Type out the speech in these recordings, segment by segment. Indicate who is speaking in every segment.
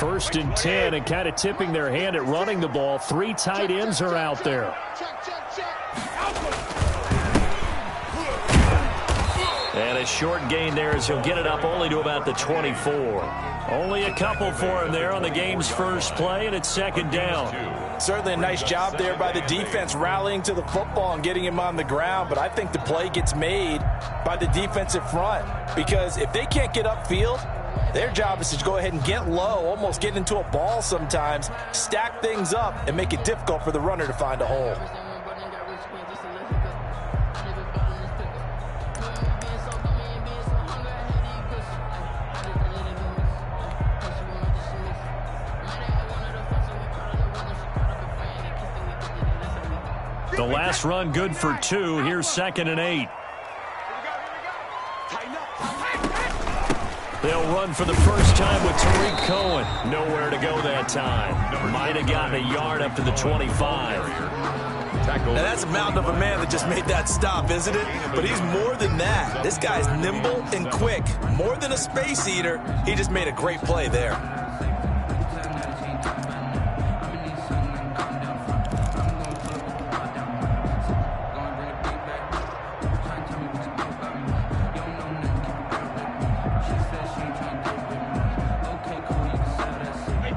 Speaker 1: 1st and 10, and kind of tipping their hand at running the ball. 3 tight ends are out there. And a short gain there as he'll get it up only to about the 24. Only a couple for him there on the game's first play, and it's 2nd down.
Speaker 2: Certainly a nice job there by the defense rallying to the football and getting him on the ground, but I think the play gets made by the defensive front because if they can't get upfield, their job is to go ahead and get low, almost get into a ball sometimes, stack things up, and make it difficult for the runner to find a hole.
Speaker 1: The last run good for 2. Here's 2nd and 8. They'll run for the first time with Tariq Cohen. Nowhere to go that time. Might have gotten a yard up to the 25.
Speaker 2: Now that's a mountain of a man that just made that stop, isn't it? But he's more than that. This guy's nimble and quick. More than a space eater, he just made a great play there.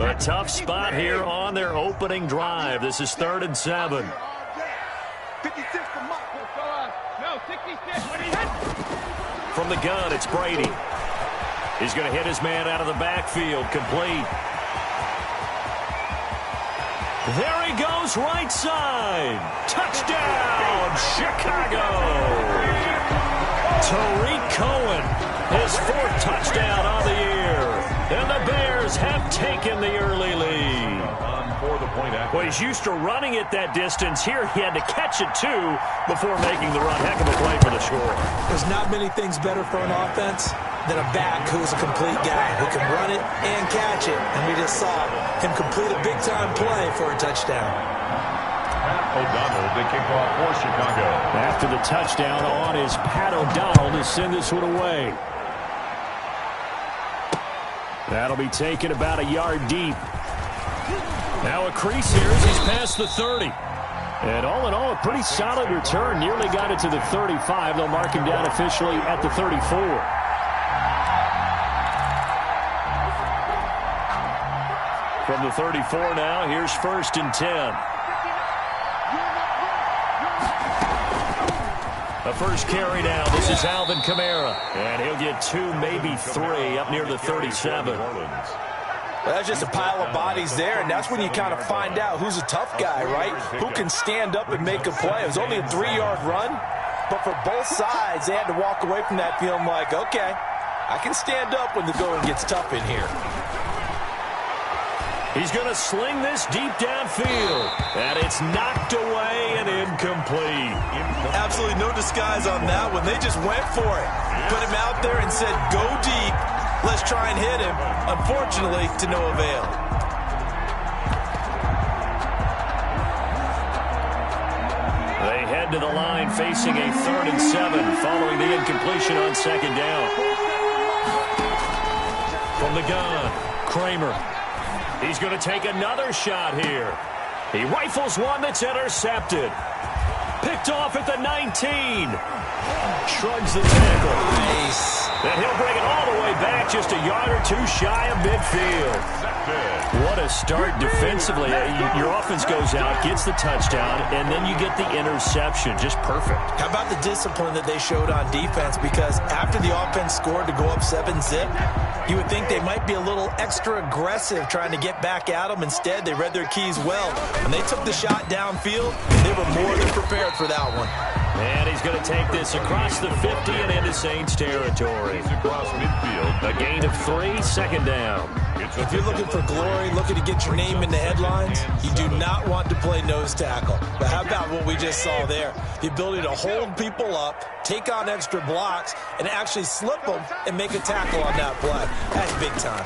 Speaker 1: A tough spot here on their opening drive. This is 3rd and 7. From the gun, it's Brady. He's going to hit his man out of the backfield. Complete. There he goes, right side. Touchdown, Chicago. Tariq Cohen, his 4th touchdown on the year. And the Bears have taken the early lead. Well, he's used to running it that distance. Here he had to catch it, too, before making the run. Heck of a play for the score.
Speaker 2: There's not many things better for an offense than a back who's a complete guy who can run it and catch it. And we just saw him complete a big-time play for a touchdown.
Speaker 3: O'Donnell, the kickoff for Chicago.
Speaker 1: After the touchdown on is Pat O'Donnell to send this one away. That'll be taken about a yard deep. Now a crease here as he's past the 30. And all in all, a pretty solid return. Nearly got it to the 35. They'll mark him down officially at the 34. From the 34 now, here's 1st and 10. The first carry now. This is Alvin Kamara. And he'll get 2, maybe 3 up near the 37.
Speaker 2: Well, that's just a pile of bodies there, and that's when you kind of find out who's a tough guy, right? Who can stand up and make a play. It was only a 3-yard run, but for both sides, they had to walk away from that feeling like, okay, I can stand up when the going gets tough in here.
Speaker 1: He's going to sling this deep downfield, and it's knocked away and incomplete.
Speaker 2: Absolutely no disguise on that one. They just went for it. Put him out there and said, go deep. Let's try and hit him. Unfortunately, to no avail.
Speaker 1: They head to the line facing a 3rd and 7 following the incompletion on 2nd down. From the gun, Kramer. He's going to take another shot here. He rifles one that's intercepted. Picked off at the 19. Shrugs the tackle.
Speaker 2: Nice.
Speaker 1: Then he'll bring it all the way back, just a yard or 2 shy of midfield. What a start defensively. Your offense goes out, gets the touchdown, and then you get the interception. Just perfect.
Speaker 2: How about the discipline that they showed on defense? Because after the offense scored to go up 7-zip, you would think they might be a little extra aggressive trying to get back at them. Instead, they read their keys well. When they took the shot downfield, they were more than prepared for that one.
Speaker 1: And he's going to take this across the 50 and into Saints territory.
Speaker 3: Across midfield.
Speaker 1: A gain of 3, 2nd down.
Speaker 2: If you're looking for glory, looking to get your name in the headlines, you do not want to play nose tackle. But how about what we just saw there? The ability to hold people up, take on extra blocks, and actually slip them and make a tackle on that play. That's big time.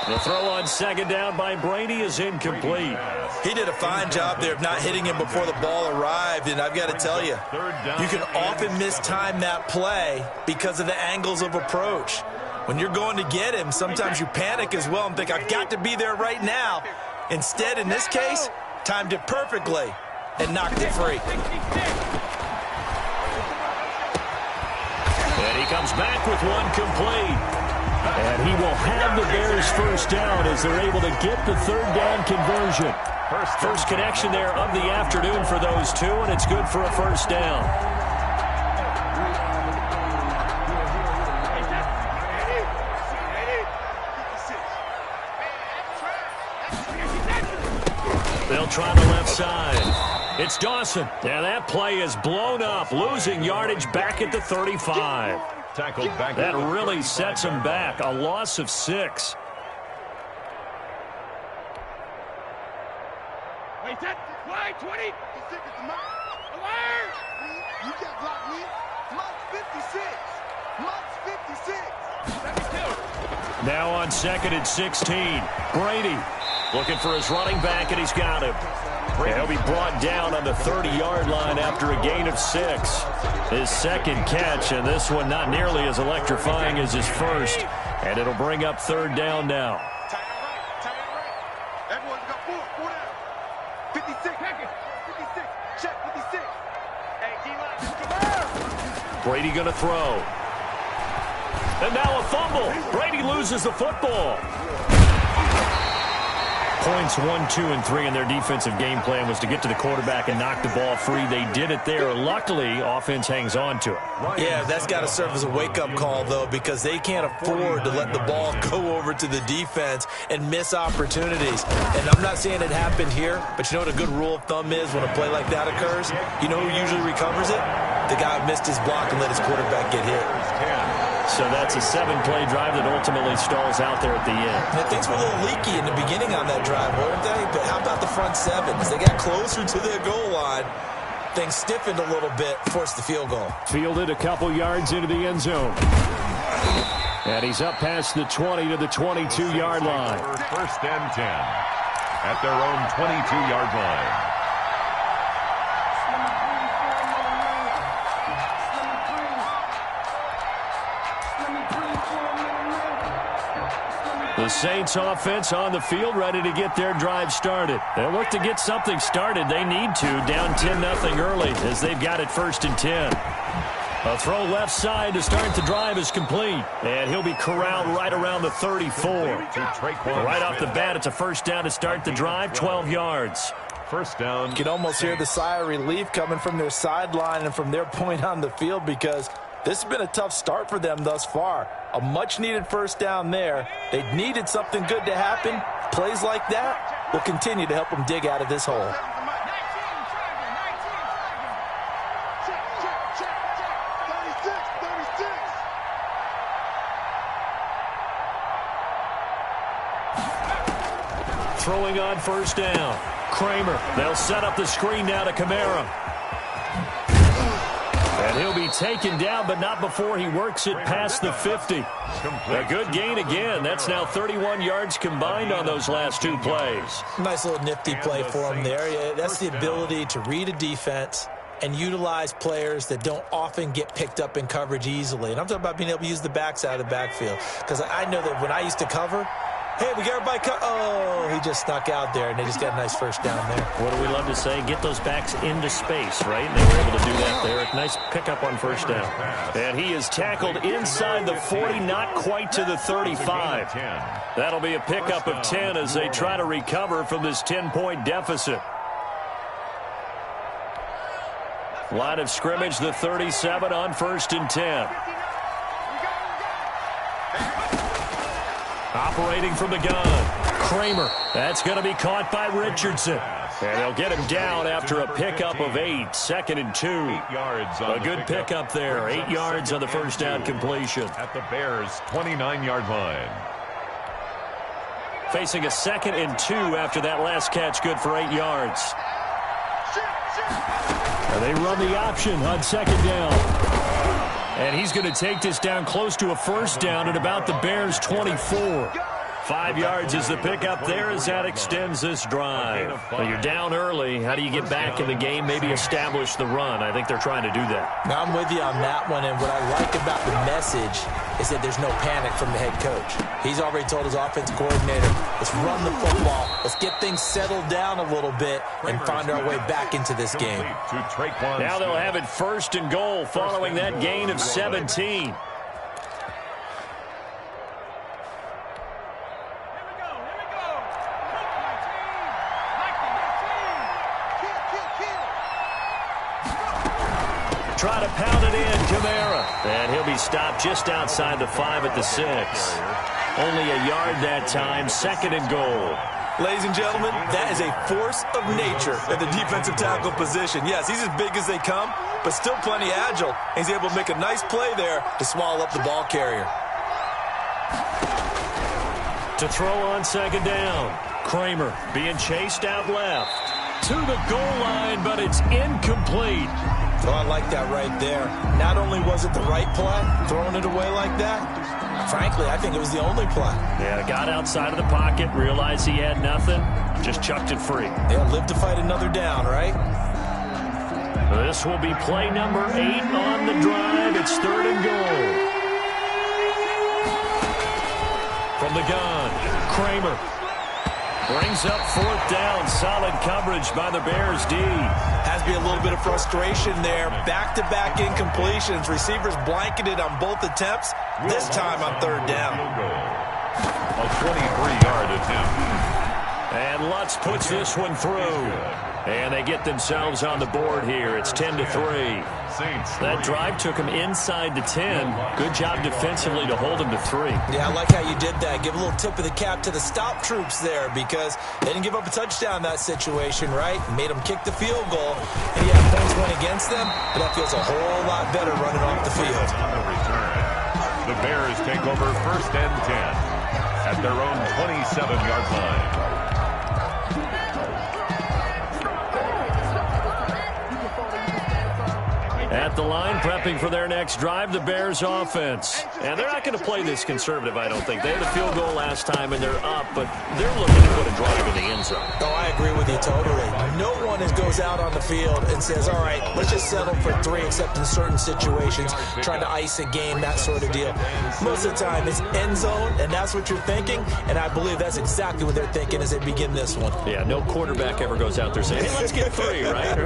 Speaker 1: The throw on second down by Brady is incomplete.
Speaker 2: He did a fine job there of not hitting him before the ball arrived, and I've got to tell you, you can often mistime that play because of the angles of approach. When you're going to get him, sometimes you panic as well and think, I've got to be there right now. Instead, in this case, timed it perfectly and knocked it free.
Speaker 1: And he comes back with one complete. And he will have the Bears first down as they're able to get the third down conversion. First connection there of the afternoon for those two, and it's good for a first down. They'll try the left side. It's Dawson. And that play is blown up, losing yardage back at the 35.
Speaker 3: Tackled back.
Speaker 1: That really sets him back. A loss of 6.
Speaker 4: Wait, that wide 20. You got blocked me. Much 56.
Speaker 1: Now on second and 16. Brady looking for his running back, and he's got him. He'll be brought down on the 30-yard line after a gain of 6. His second catch, and this one not nearly as electrifying as his first. And it'll bring up third down now.
Speaker 4: Everyone's got 4 down. 56. Check 56. Hey, D-line.
Speaker 1: Brady going to throw. And now a fumble. Brady loses the football. Points 1, 2, and 3 in their defensive game plan was to get to the quarterback and knock the ball free. They did it there. Luckily, offense hangs on to it.
Speaker 2: Yeah, that's got to serve as a wake-up call, though, because they can't afford to let the ball go over to the defense and miss opportunities. And I'm not saying it happened here, but you know what a good rule of thumb is when a play like that occurs? You know who usually recovers it? The guy who missed his block and let his quarterback get hit.
Speaker 1: So that's a 7-play drive that ultimately stalls out there at the end.
Speaker 2: And things were a little leaky in the beginning on that drive, weren't they? But how about the front 7? As they got closer to their goal line, things stiffened a little bit, forced the field goal.
Speaker 1: Fielded a couple yards into the end zone. And he's up past the 20 to the 22-yard line.
Speaker 3: First and 10 at their own 22-yard line.
Speaker 1: The Saints offense on the field, ready to get their drive started. They'll look to get something started. They need to, down 10-0 early as they've got it first and 10. A throw left side to start the drive is complete. And he'll be corralled right around the 34. Right off the bat, it's a first down to start the drive, 12 yards.
Speaker 3: First down.
Speaker 2: You can almost hear the sigh of relief coming from their sideline and from their point on the field because this has been a tough start for them thus far. A much-needed first down there. They needed something good to happen. Plays like that will continue to help them dig out of this hole.
Speaker 1: Throwing on first down. Kramer. They'll set up the screen now to Kamara. And he'll be taken down, but not before he works it past the 50. A good gain again. That's now 31 yards combined on those last 2 plays.
Speaker 2: Nice little nifty play for him there. Yeah, that's the ability to read a defense and utilize players that don't often get picked up in coverage easily. And I'm talking about being able to use the backside of the backfield. Because I know that when I used to cover, hey, we got everybody oh, he just snuck out there, and they just got a nice first down there.
Speaker 1: What do we love to say? Get those backs into space, right? And they were able to do that there. Nice pickup on first down. And he is tackled inside the 40, not quite to the 35. That'll be a pickup of 10 as they try to recover from this 10-point deficit. Line of scrimmage, the 37 on first and 10. Operating from the gun. Kramer. That's going to be caught by Richardson. And they'll get him down after a pickup of 8. Second and 2.
Speaker 3: 8 yards on
Speaker 1: a good pickup there. 8 yards on the first down completion.
Speaker 3: At the Bears' 29-yard line.
Speaker 1: Facing a second and 2 after that last catch. Good for 8 yards. And they run the option on second down. And he's going to take this down close to a first down at about the Bears' 24. 5 yards is the pickup there as that extends this drive. Well, you're down early. How do you get back in the game, maybe establish the run? I think they're trying to do that.
Speaker 2: Now, I'm with you on that one, and what I like about the message is that there's no panic from the head coach. He's already told his offensive coordinator, let's run the football, let's get things settled down a little bit and find our way back into this game.
Speaker 1: Now they'll have it 1st and goal following that gain of 17. Try to pound it in, Kamara. And he'll be stopped just outside the 5 at the 6. Only a yard that time, 2nd and goal.
Speaker 2: Ladies and gentlemen, that is a force of nature at the defensive tackle position. Yes, he's as big as they come, but still plenty agile. He's able to make a nice play there to swallow up the ball carrier.
Speaker 1: To throw on 2nd down. Kramer being chased out left. To the goal line, but it's incomplete.
Speaker 2: Oh, I like that right there. Not only was it the right play, throwing it away like that, frankly, I think it was the only play.
Speaker 1: Yeah, got outside of the pocket, realized he had nothing, just chucked it free.
Speaker 2: Yeah, live to fight another down, right?
Speaker 1: This will be play number 8 on the drive. It's 3rd and goal. From the gun, Kramer brings up 4th down. Solid coverage by the Bears D.
Speaker 2: Has to be a little bit of frustration there. Back-to-back incompletions. Receivers blanketed on both attempts. This time on 3rd down.
Speaker 3: A 23-yard attempt.
Speaker 1: And Lutz puts this one through. And they get themselves on the board here. It's 10-3. That drive took them inside the 10. Good job defensively to hold them to 3.
Speaker 2: Yeah, I like how you did that. Give a little tip of the cap to the stop troops there because they didn't give up a touchdown in that situation, right? Made them kick the field goal. And yeah, points went against them, but that feels a whole lot better running off the field.
Speaker 3: The Bears take over 1st and 10 at their own 27-yard line.
Speaker 1: At the line, prepping for their next drive, the Bears offense. And they're not going to play this conservative, I don't think. They had a field goal last time, and they're up, but they're looking to put a drive in the end zone.
Speaker 2: Oh, I agree with you totally. No one goes out on the field and says, all right, let's just settle for 3, except in certain situations, trying to ice a game, that sort of deal. Most of the time, it's end zone, and that's what you're thinking, and I believe that's exactly what they're thinking as they begin this one.
Speaker 1: Yeah, no quarterback ever goes out there saying, hey, let's get 3, right?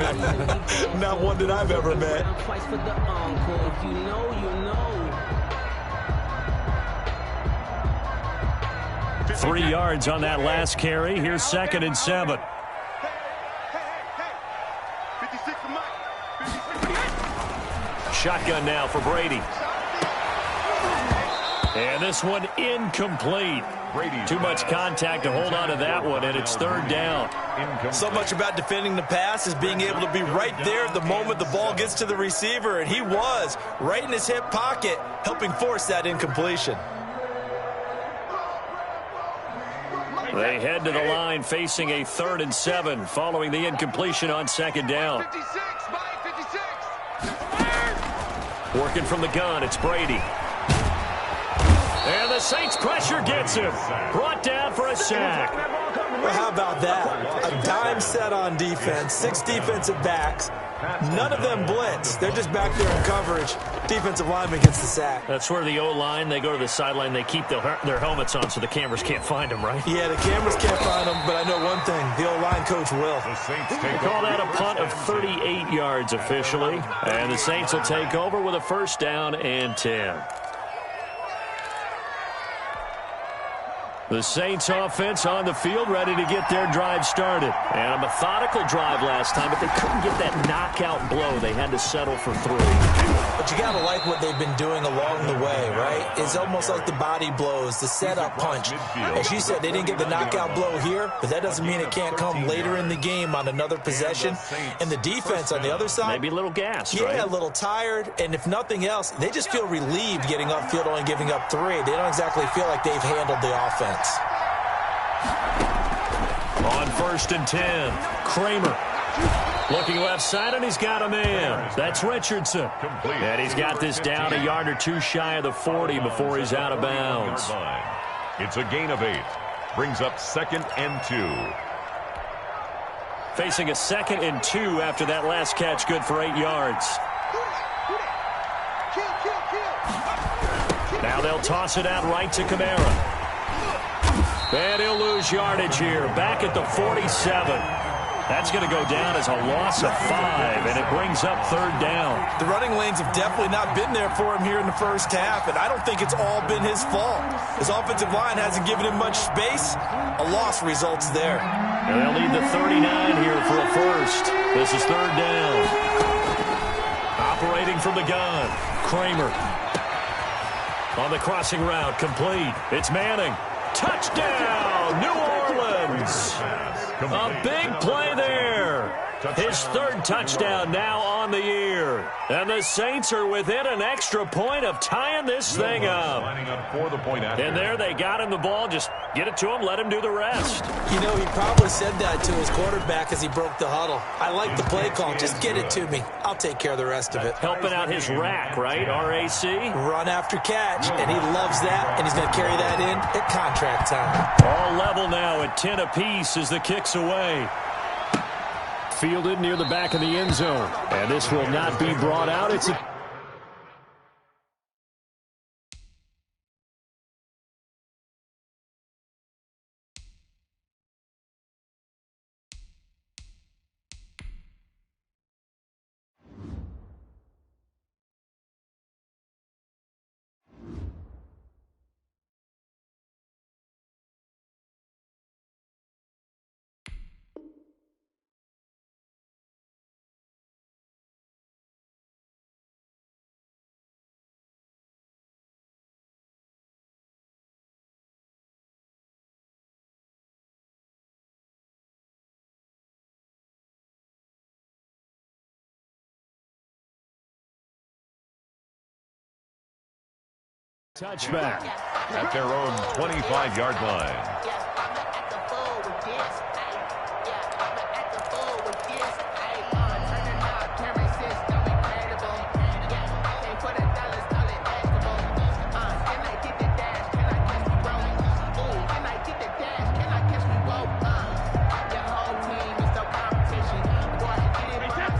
Speaker 2: Not one that I've ever met.
Speaker 5: Twice for the encore. If you know, you know.
Speaker 1: 3 yards on that last carry. Here's 2nd and 7.
Speaker 4: Hey. 56 to Mike.
Speaker 1: Shotgun now for Brady. And this one incomplete. Too much contact to hold on to that one, and it's 3rd down.
Speaker 2: So much about defending the pass is being able to be right there at the moment the ball gets to the receiver, and he was right in his hip pocket, helping force that incompletion.
Speaker 1: They head to the line facing a 3rd and 7 following the incompletion on 2nd down.
Speaker 4: 56, Mike, 56.
Speaker 1: Working from the gun, it's Brady. And the Saints pressure gets him. Brought down for a sack.
Speaker 2: Well, how about that? A dime set on defense, 6 defensive backs. None of them blitz. They're just back there in coverage. Defensive lineman gets the sack.
Speaker 1: That's where the O-line, they go to the sideline, they keep their helmets on so the cameras can't find them, right?
Speaker 2: Yeah, the cameras can't find them, but I know one thing. The O-line coach will.
Speaker 1: They call that a punt of 38 yards officially. And the Saints will take over with a 1st down and 10. The Saints offense on the field ready to get their drive started. And a methodical drive last time, but they couldn't get that knockout blow. They had to settle for 3.
Speaker 2: But you got to like what they've been doing along the way, right? It's almost like the body blows, the setup punch. As you said, they didn't get the knockout blow here, but that doesn't mean it can't come later in the game on another possession. And the defense on the other side,
Speaker 1: maybe a little gassed,
Speaker 2: right?
Speaker 1: Yeah,
Speaker 2: a little tired. And if nothing else, they just feel relieved getting upfield, only giving up 3. They don't exactly feel like they've handled the offense.
Speaker 1: On 1st and 10, Kramer looking left side, and he's got a man. That's Richardson. And he's got this down a yard or 2 shy of the 40 before he's out of bounds.
Speaker 3: It's a gain of 8. Brings up 2nd and 2.
Speaker 1: Facing a 2nd and 2 after that last catch, good for 8 yards. Now they'll toss it out right to Kamara. And he'll lose yardage here, back at the 47. That's going to go down as a loss of 5, and it brings up 3rd down.
Speaker 2: The running lanes have definitely not been there for him here in the first half, and I don't think it's all been his fault. His offensive line hasn't given him much space. A loss results there.
Speaker 1: And they'll need the 39 here for a first. This is 3rd down. Operating from the gun, Kramer. On the crossing route, complete. It's Manning. Touchdown, New Orleans. A big play there. His 3rd touchdown now on the year. And the Saints are within an extra point of tying this thing up. And there they got him the ball. Just get it to him, let him do the rest.
Speaker 2: You know, he probably said that to his quarterback as he broke the huddle. I like the play call. Just get it to me. I'll take care of the rest of it.
Speaker 1: Helping out his rack, right? R-A-C?
Speaker 2: Run after catch, and he loves that, and he's going to carry that in at contract time.
Speaker 1: All level now at 10 apiece as the kick's away. Fielded near the back of the end zone. And this will not be brought out. It's a... touchback
Speaker 3: at their own 25-yard line.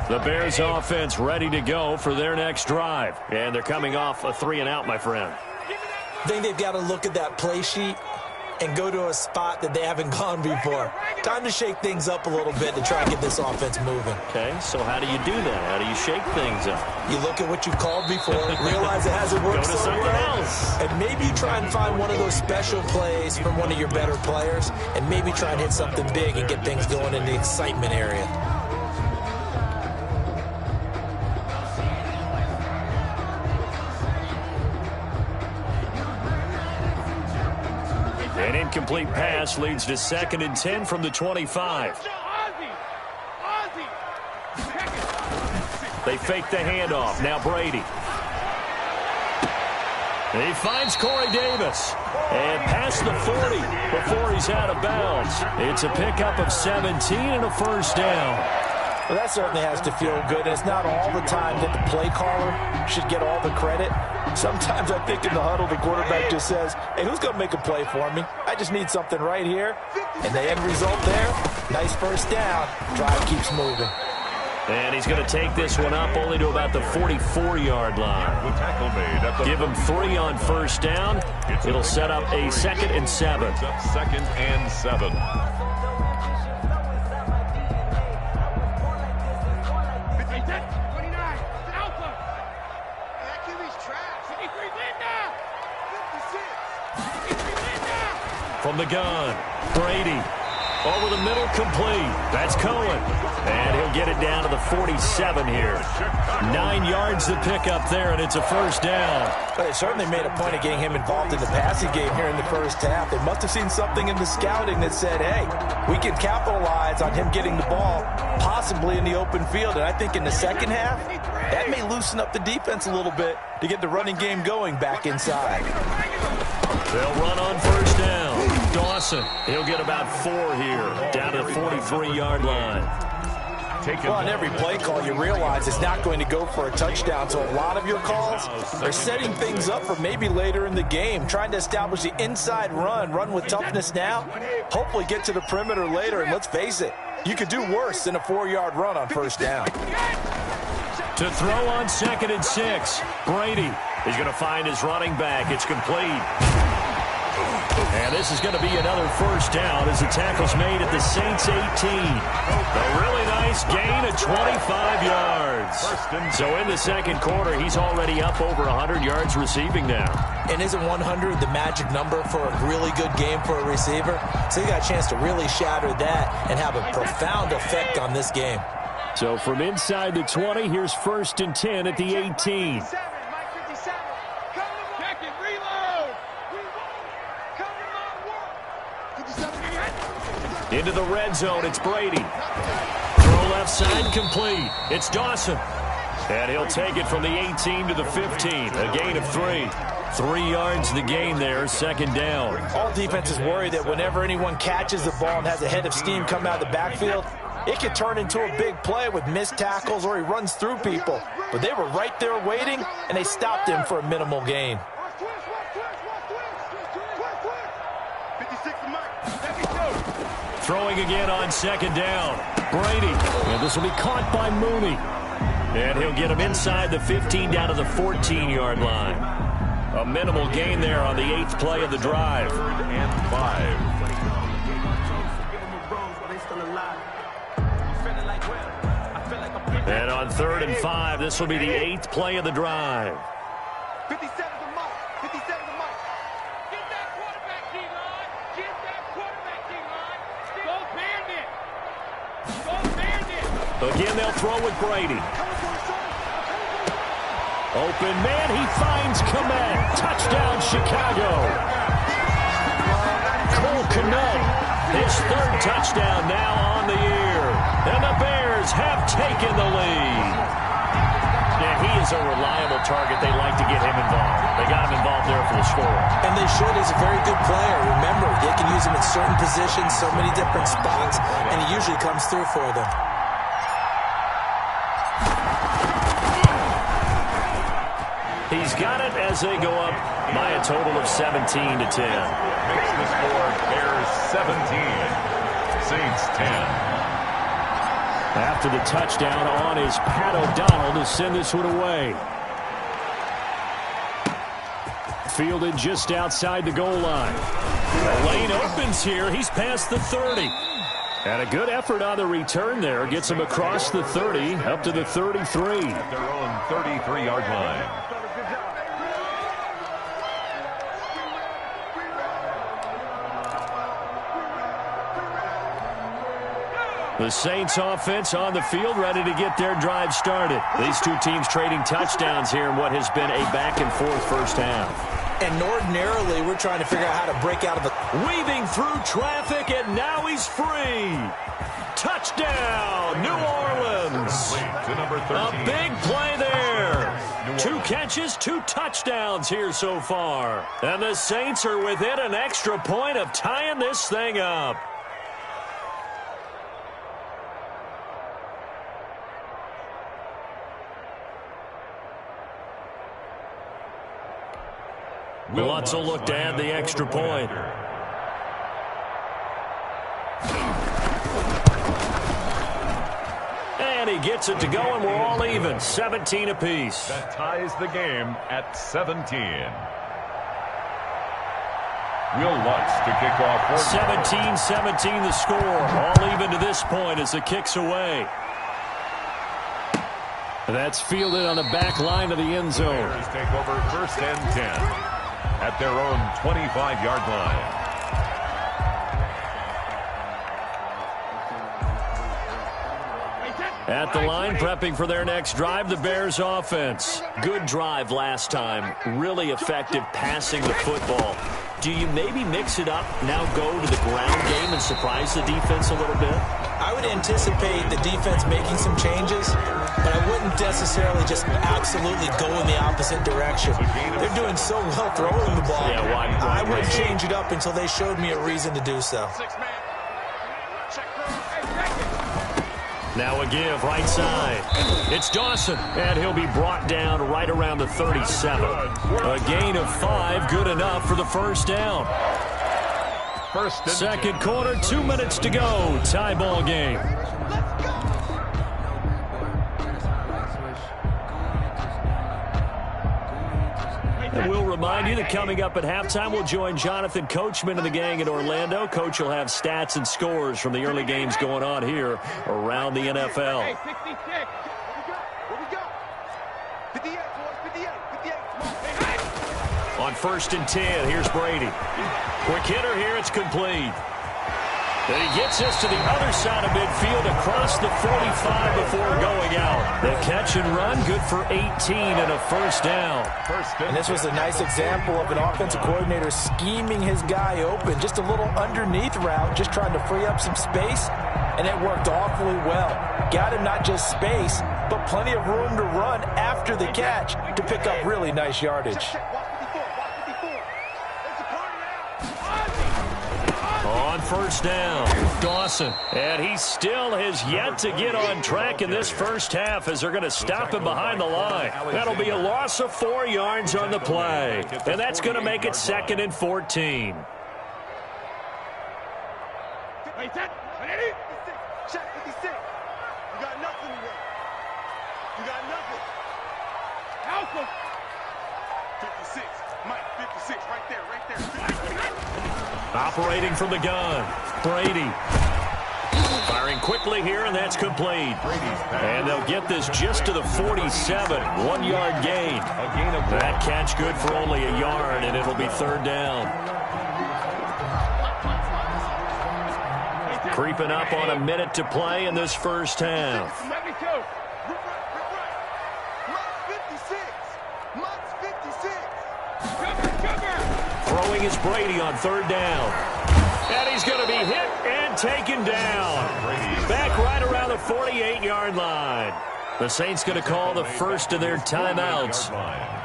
Speaker 1: The Bears offense ready to go for their next drive. And they're coming off a 3-and-out, my friend.
Speaker 2: I think they've got to look at that play sheet and go to a spot that they haven't gone before. Time to shake things up a little bit to try and get this offense moving.
Speaker 1: Okay, so how do you do that? How do you shake things up?
Speaker 2: You look at what you've called before, realize it hasn't worked
Speaker 1: Go to
Speaker 2: so
Speaker 1: something
Speaker 2: well,
Speaker 1: else.
Speaker 2: and maybe try and find one of those special plays from one of your better players, and maybe try and hit something big and get things going in the excitement area.
Speaker 1: An incomplete pass leads to 2nd and 10 from the 25. They fake the handoff. Now Brady. He finds Corey Davis. And past the 40 before he's out of bounds. It's a pickup of 17 and a first down.
Speaker 2: Well, that certainly has to feel good. It's not all the time that the play caller should get all the credit. Sometimes I think in the huddle, the quarterback just says, hey, who's going to make a play for me? I just need something right here. And the end result there, nice first down. Drive keeps moving.
Speaker 1: And he's going to take this one up only to about the 44-yard line.
Speaker 3: The tackle made at the
Speaker 1: Give him 3 on first down. It'll set up a 2nd and 7.
Speaker 3: 2nd and 7.
Speaker 1: From the gun, Brady. Over the middle, complete. That's Cohen. And he'll get it down to the 47 here. 9 yards to pick up there, and it's a first down.
Speaker 2: But they certainly made a point of getting him involved in the passing game here in the first half. They must have seen something in the scouting that said, hey, we can capitalize on him getting the ball, possibly in the open field. And I think in the second half, that may loosen up the defense a little bit to get the running game going back inside.
Speaker 1: They'll run on first down. Dawson, he'll get about 4 here, down to the 43-yard line.
Speaker 3: taken.
Speaker 2: Well, on every play call, you realize it's not going to go for a touchdown. So a lot of your calls are setting things up for maybe later in the game, trying to establish the inside run with toughness now, hopefully get to the perimeter later. And let's face it, you could do worse than a 4-yard run on first down.
Speaker 1: To throw on 2nd and 6, Brady is going to find his running back. It's complete. And this is going to be another first down as the tackle's made at the Saints 18. A really nice gain of 25 yards. So in the second quarter, he's already up over 100 yards receiving now.
Speaker 2: And isn't 100 the magic number for a really good game for a receiver? So he got a chance to really shatter that and have a profound effect on this game.
Speaker 1: So from inside the 20, here's 1st and 10 at the 18. Into the red zone, it's Brady. Throw left side, complete. It's Dawson. And he'll take it from the 18 to the 15. A gain of 3. 3 yards the gain there, 2nd down.
Speaker 2: All defenses worry that whenever anyone catches the ball and has a head of steam come out of the backfield, it could turn into a big play with missed tackles or he runs through people. But they were right there waiting, and they stopped him for a minimal gain.
Speaker 1: Throwing again on 2nd down. Brady. And this will be caught by Mooney. And he'll get him inside the 15 down to the 14-yard line. A minimal gain there on the 8th play of the drive.
Speaker 3: 3rd and 5.
Speaker 1: And on 3rd and 5, this will be the 8th play of the drive.
Speaker 4: 57 to Mike. 57 to Mike. Get that quarterback, D-line. Get that quarterback, D-line. Go Bandit. Go Bandit.
Speaker 1: Again, they'll throw with Brady. Open man, he finds Komet. Touchdown, Chicago. Cole Komet, his 3rd touchdown now on the year. And the Bears have taken the lead. Yeah, he is a reliable target. They like to get him involved. They got him involved there for the score.
Speaker 2: And they should. He's a very good player. Remember, they can use him in certain positions, so many different spots, and he usually comes through for them.
Speaker 1: He's got it as they go up by a total of 17 to 10.
Speaker 3: Makes the score Bears 17, Saints 10.
Speaker 1: After the touchdown on is Pat O'Donnell to send this one away. Fielded just outside the goal line. The lane opens here. He's past the 30. And a good effort on the return there. Gets him across the 30 up to the 33.
Speaker 3: At their own 33-yard line.
Speaker 1: The Saints offense on the field, ready to get their drive started. These two teams trading touchdowns here in what has been a back-and-forth first half.
Speaker 2: And ordinarily, we're trying to figure out how to break out of the...
Speaker 1: Weaving through traffic, and now he's free. Touchdown, New Orleans.
Speaker 3: To number 13.
Speaker 1: A big play there. 2 catches, 2 touchdowns here so far. And the Saints are within an extra point of tying this thing up. Lutz will look to add the extra point. And he gets it to go, and we're all even. 17 apiece.
Speaker 3: That ties the game at 17. Will Lutz to kick off.
Speaker 1: 17-17 the score. All even to this point as the kick's away. That's fielded on the back line of the end zone.
Speaker 3: Bears take over 1st and 10. At their own 25-yard line.
Speaker 1: At the line, prepping for their next drive, the Bears offense. Good drive last time. Really effective passing the football. Do you maybe mix it up, now go to the ground game and surprise the defense a little bit?
Speaker 2: I would anticipate the defense making some changes, but I wouldn't necessarily just absolutely go in the opposite direction. They're doing so well throwing the ball.
Speaker 1: Yeah, why
Speaker 2: I wouldn't change it up until they showed me a reason to do so.
Speaker 1: Now a give right side. It's Dawson, and he'll be brought down right around the 37. A gain of 5, good enough for the first down. Second quarter, 2 minutes to go. Tie ball game. And we'll remind you that coming up at halftime, we'll join Jonathan Coachman and the gang in Orlando. Coach will have stats and scores from the early games going on here around the NFL.
Speaker 4: Hey, 66. What we got? 58, boys, 58.
Speaker 1: On 1st and 10, here's Brady. Quick hitter here, it's complete. And he gets us to the other side of midfield across the 45 before going out. The catch and run, good for 18 and a first down.
Speaker 2: And this was a nice example of an offensive coordinator scheming his guy open. Just a little underneath route, just trying to free up some space, and it worked awfully well. Got him not just space, but plenty of room to run after the catch to pick up really nice yardage.
Speaker 1: On 1st down, Dawson. And he still has yet to get on track in this first half as they're going to stop him behind the line. That'll be a loss of 4 yards on the play. And that's going to make it 2nd and 14.
Speaker 4: Check 56. You got nothing to run. You got nothing. Help him. 56. Mike, 56. Right there, right there.
Speaker 1: Operating from the gun, Brady. Firing quickly here, and that's complete. And they'll get this just to the 47. 1-yard gain. That catch good for only a yard, and it'll be 3rd down. Creeping up on a minute to play in this first half. Throwing is Brady on 3rd down. And he's going to be hit and taken down. Back right around the 48-yard line. The Saints going to call the first of their timeouts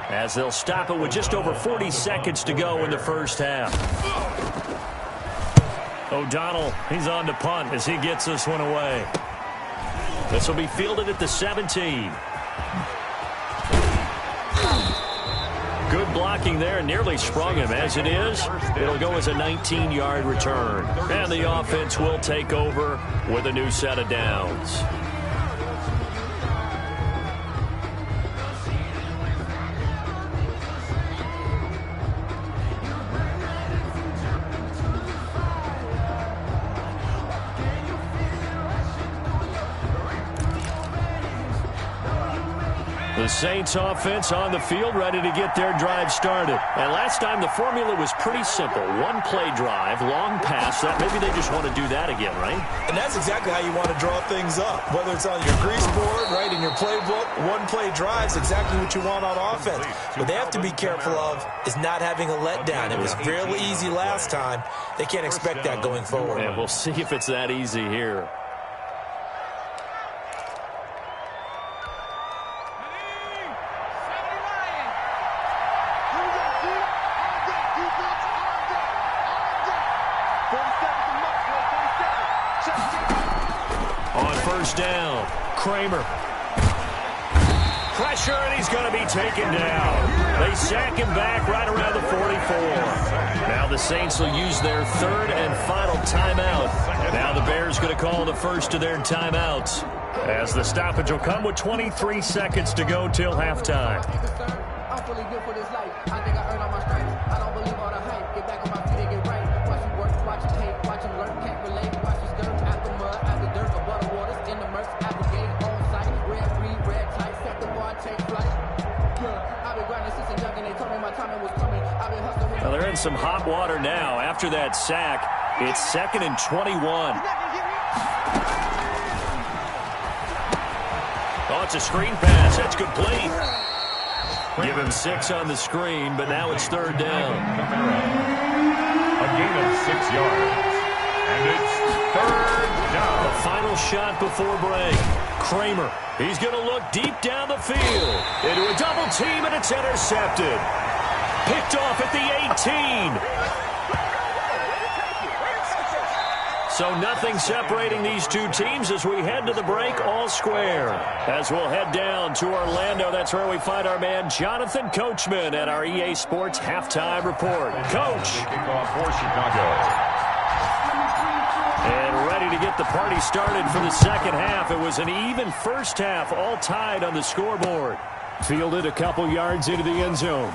Speaker 1: as they'll stop it with just over 40 seconds to go in the first half. O'Donnell, he's on to punt as he gets this one away. This will be fielded at the 17. Good blocking there, nearly sprung him. As it is, it'll go as a 19-yard return. And the offense will take over with a new set of downs. The Saints offense on the field, ready to get their drive started. And last time the formula was pretty simple. 1-play drive, long pass. That maybe they just want to do that again, right?
Speaker 2: And that's exactly how you want to draw things up. Whether it's on your grease board, right, in your playbook, 1-play drive is exactly what you want on offense. What they have to be careful of is not having a letdown. It was real easy last time. They can't expect that going forward.
Speaker 1: And we'll see if it's that easy here. Down. Kramer. Pressure, and he's going to be taken down. They sack him back right around the 44. Now the Saints will use their 3rd and final timeout. Now the Bears going to call the first of their timeouts as the stoppage will come with 23 seconds to go till halftime.
Speaker 5: I'm fully good for this life. I think I earned all my stripes. I don't believe all the hype. Get back on my feet and get right. Watch you work, watch you hate, watch you learn, can't relate. Watch you skirt after mud, after dirt, above the waters, in the murks, after gate, on site. Red, green, red, tight, set the bar, take flight. I've been grinding since a young and they told me my timing was coming. I've been hustling.
Speaker 1: Well, they're in some hot water now. After that sack, it's 2nd and 21. Oh, it's a screen pass. That's complete. Give him 6 on the screen, but now it's 3rd down.
Speaker 3: A gain of 6 yards. And it's 3rd down.
Speaker 1: The final shot before break. Kramer, he's going to look deep down the field. Into a double team, and it's intercepted. Picked off at the 18. So nothing separating these two teams as we head to the break all square. As we'll head down to Orlando, that's where we find our man Jonathan Coachman at our EA Sports Halftime Report. Coach.
Speaker 3: Kickoff for Chicago.
Speaker 1: And ready to get the party started for the second half. It was an even first half, all tied on the scoreboard. Fielded a couple yards into the end zone.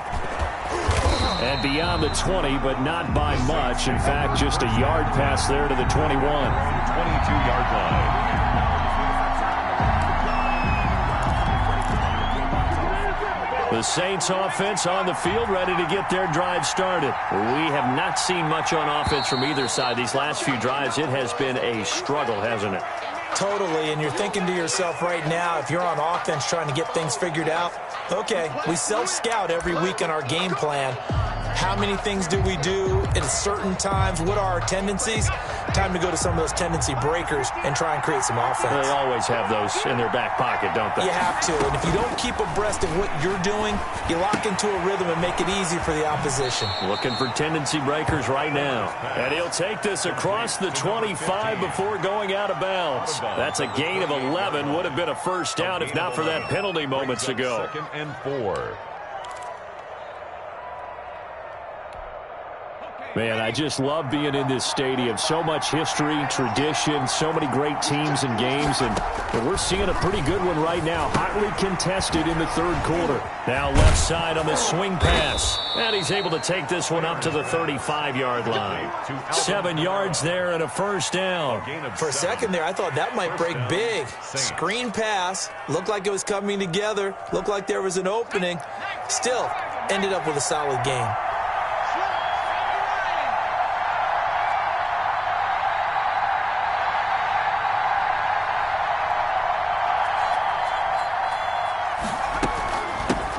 Speaker 1: And beyond the 20, but not by much. In fact, just a yard pass there to the 21.
Speaker 3: 22-yard line.
Speaker 1: The Saints offense on the field, ready to get their drive started. We have not seen much on offense from either side. These last few drives, it has been a struggle, hasn't it?
Speaker 2: Totally, and you're thinking to yourself right now, if you're on offense trying to get things figured out, okay, we self-scout every week in our game plan. How many things do we do at certain times? What are our tendencies? Time to go to some of those tendency breakers and try and create some offense.
Speaker 1: They always have those in their back pocket, don't they?
Speaker 2: You have to, and if you don't keep abreast of what you're doing, you lock into a rhythm and make it easy for the opposition.
Speaker 1: Looking for tendency breakers right now. And he'll take this across the 25 before going out of bounds. That's a gain of 11. Would have been a first down if not for that penalty moments ago.
Speaker 3: 2nd and 4.
Speaker 1: Man, I just love being in this stadium. So much history, tradition, so many great teams and games, and we're seeing a pretty good one right now. Hotly contested in the third quarter. Now left side on the swing pass. And he's able to take this one up to the 35-yard line. 7 yards there and a first down.
Speaker 2: For a second there, I thought that might break big. Screen pass. Looked like it was coming together. Looked like there was an opening. Still, ended up with a solid game.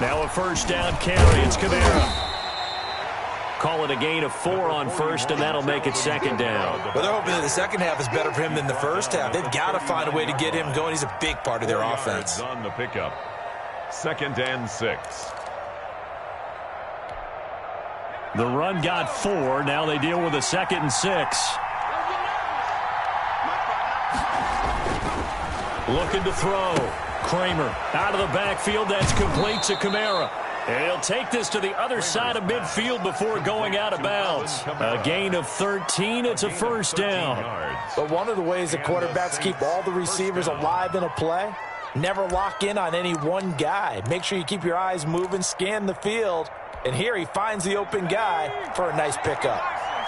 Speaker 1: Now a first down carry. It's Kamara. Call it a gain of 4 on first, and that'll make it second down.
Speaker 2: Well, they're hoping that the second half is better for him than the first half. They've got to find a way to get him going. He's a big part of their offense.
Speaker 3: On the pickup. 2nd and 6.
Speaker 1: The run got 4. Now they deal with a 2nd and 6. Looking to throw. Kramer out of the backfield. That's complete to Kamara. And he'll take this to the other side of midfield before going out of bounds. A gain of 13. It's a first down.
Speaker 2: But one of the ways the quarterbacks keep all the receivers alive in a play, never lock in on any one guy. Make sure you keep your eyes moving, scan the field. And here he finds the open guy for a nice pickup.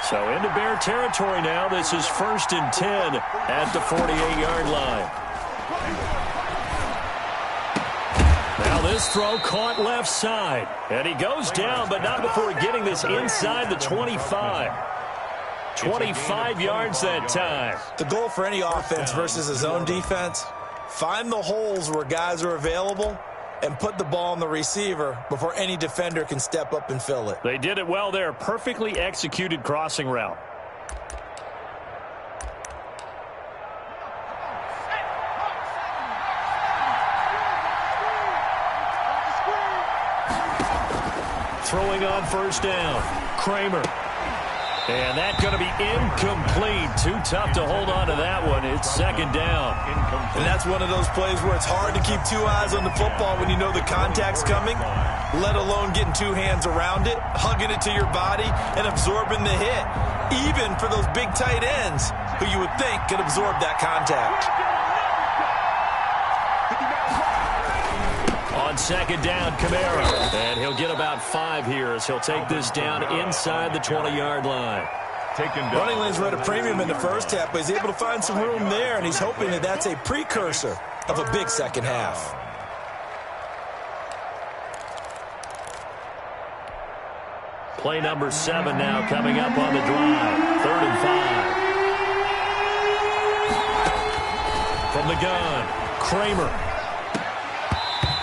Speaker 1: So into Bear territory now. This is 1st and 10 at the 48-yard line. Now this throw caught left side. And he goes down, but not before getting this inside the 25. 25 yards that time.
Speaker 2: The goal for any offense versus a zone defense, find the holes where guys are available and put the ball on the receiver before any defender can step up and fill it.
Speaker 1: They did it well there. Perfectly executed crossing route. Throwing on first down. Kramer. And that's going to be incomplete. Too tough to hold on to that one. It's second down.
Speaker 2: And that's one of those plays where it's hard to keep 2 eyes on the football when you know the contact's coming, let alone getting 2 hands around it, hugging it to your body, and absorbing the hit. Even for those big tight ends who you would think could absorb that contact.
Speaker 1: On second down, Kamara. And he'll get about 5 here as he'll take this down inside the 20-yard line.
Speaker 2: Running lanes were at a premium in the first half, but he's able to find some room there, and he's hoping that that's a precursor of a big second half.
Speaker 1: Play number 7 now coming up on the drive. 3rd and 5. From the gun, Kramer.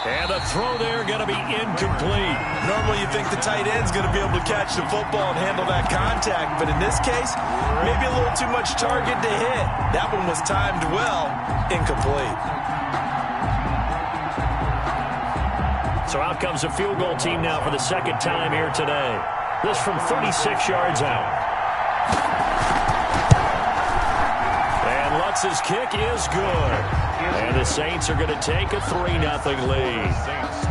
Speaker 1: And the throw there going to be incomplete.
Speaker 2: Normally you think the tight end's going to be able to catch the football and handle that contact, but in this case, maybe a little too much target to hit. That one was timed well, incomplete.
Speaker 1: So out comes a field goal team now for the second time here today. This from 36 yards out. His kick is good. And the Saints are going to take a 3-0 lead.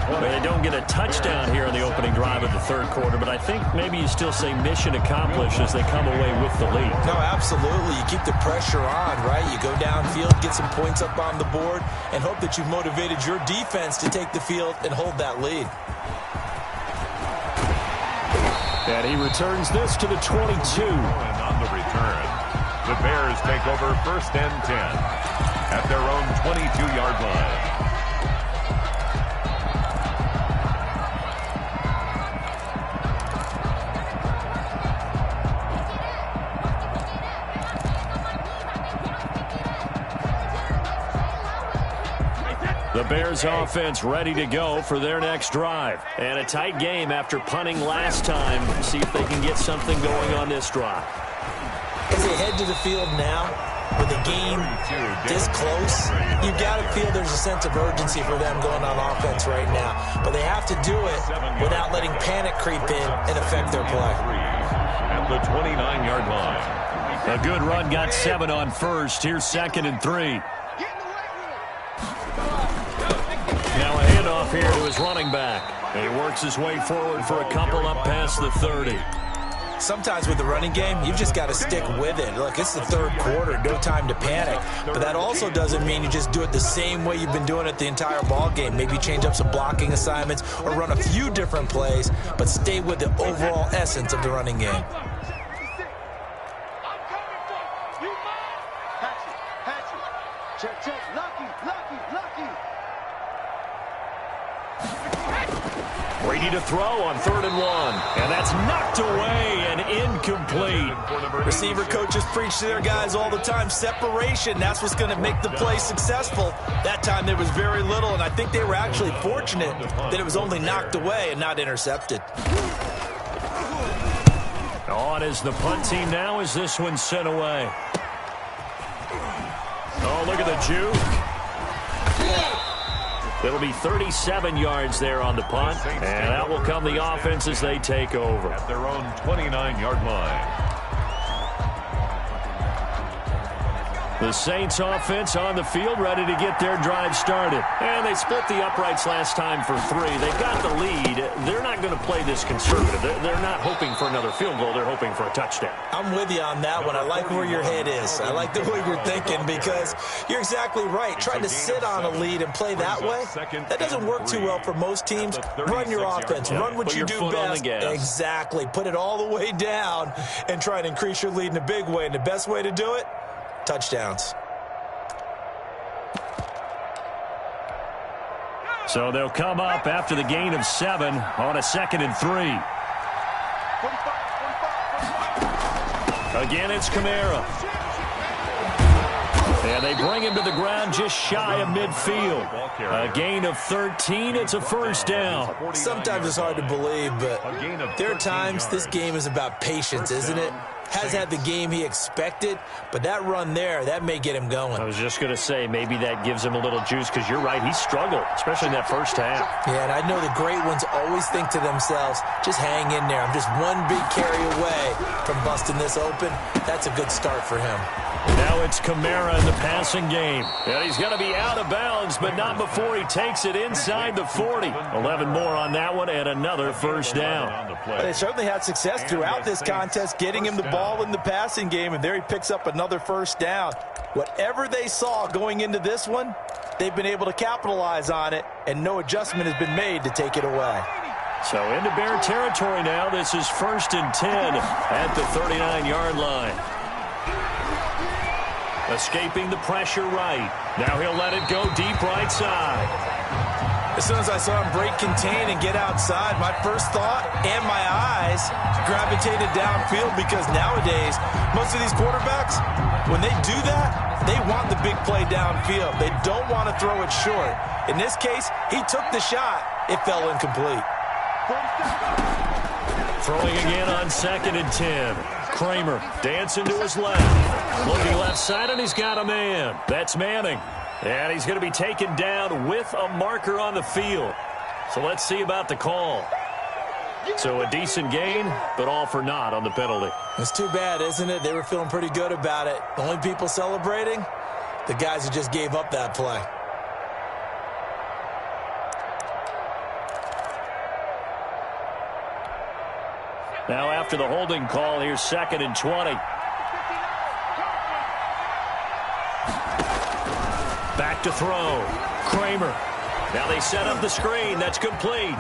Speaker 1: Well, they don't get a touchdown here in the opening drive of the third quarter, but I think maybe you still say mission accomplished as they come away with the lead.
Speaker 2: No, absolutely. You keep the pressure on, right? You go downfield, get some points up on the board, and hope that you've motivated your defense to take the field and hold that lead.
Speaker 1: And he returns this to the 22.
Speaker 3: And on the return, the Bears take over 1st and 10 at their own 22-yard line.
Speaker 1: The Bears offense ready to go for their next drive. And a tight game after punting last time. See if they can get something going on this drive.
Speaker 2: As they head to the field now, with the game this close, you've got to feel there's a sense of urgency for them going on offense right now. But they have to do it without letting panic creep in and affect their play.
Speaker 3: At the 29-yard line.
Speaker 1: A good run got 7 on first. Here's 2nd and 3. Now a handoff here to his running back. And he works his way forward for a couple up past the 30.
Speaker 2: Sometimes with the running game, you've just got to stick with it. Look, it's the third quarter, no time to panic. But that also doesn't mean you just do it the same way you've been doing it the entire ball game. Maybe change up some blocking assignments or run a few different plays, but stay with the overall essence of the running game.
Speaker 4: Check. Lucky.
Speaker 1: Brady to throw on 3rd and 1. And that's knocked away and incomplete.
Speaker 2: Receiver coaches preach to their guys all the time. Separation, that's what's going to make the play successful. That time there was very little, and I think they were actually fortunate that it was only knocked away and not intercepted.
Speaker 1: On is the punt team now as this one's sent away. Oh, look at the juke. It'll be 37 yards there on the punt, and out will come the offense as they take over.
Speaker 3: At their own 29-yard line.
Speaker 1: The Saints offense on the field ready to get their drive started. And they split the uprights last time for 3. They've got the lead. They're not going to play this conservative. They're not hoping for another field goal. They're hoping for a touchdown.
Speaker 2: I'm with you on that one. I like where your head is. I like the way you're thinking because you're exactly right. Trying to sit on a lead and play that way, that doesn't work too well for most teams. Run your offense. Run what you do best. Exactly. Put it all the way down and try and increase your lead in a big way. And the best way to do it, touchdowns.
Speaker 1: So they'll come up after the gain of 7 on a 2nd and 3. Again, it's Kamara. And they bring him to the ground just shy of midfield. A gain of 13. It's a 1st down.
Speaker 2: Sometimes it's hard to believe, but there are times this game is about patience, isn't it? Has had the game he expected, but that run there, that may get him going.
Speaker 1: I was just going to say, maybe that gives him a little juice, because you're right, he struggled, especially in that first half.
Speaker 2: Yeah, and I know the great ones always think to themselves, just hang in there. I'm just one big carry away from busting this open. That's a good start for him.
Speaker 1: Now it's Kamara in the passing game. And he's going to be out of bounds, but not before he takes it inside the 40. 11 more on that one, and another 1st down.
Speaker 2: They certainly had success throughout this contest, getting him the ball in the passing game, and there he picks up another 1st down. Whatever they saw going into this one, they've been able to capitalize on it, and no adjustment has been made to take it away.
Speaker 1: So into Bear territory now. This is 1st and 10 at the 39-yard line. Escaping the pressure right. Now he'll let it go deep right side.
Speaker 2: As soon as I saw him break contain and get outside, my first thought and my eyes gravitated downfield, because nowadays, most of these quarterbacks, when they do that, they want the big play downfield. They don't want to throw it short. In this case, he took the shot. It fell incomplete.
Speaker 1: Throwing again on 2nd and 10. Kramer dancing to his left. Looking left side, and he's got a man. That's Manning. And he's going to be taken down with a marker on the field. So let's see about the call. So a decent gain, but all for naught on the penalty.
Speaker 2: It's too bad, isn't it? They were feeling pretty good about it. The only people celebrating, the guys who just gave up that play.
Speaker 1: Now after the holding call, here's 2nd and 20. Back to throw. Kramer. Now they set up the screen. That's complete.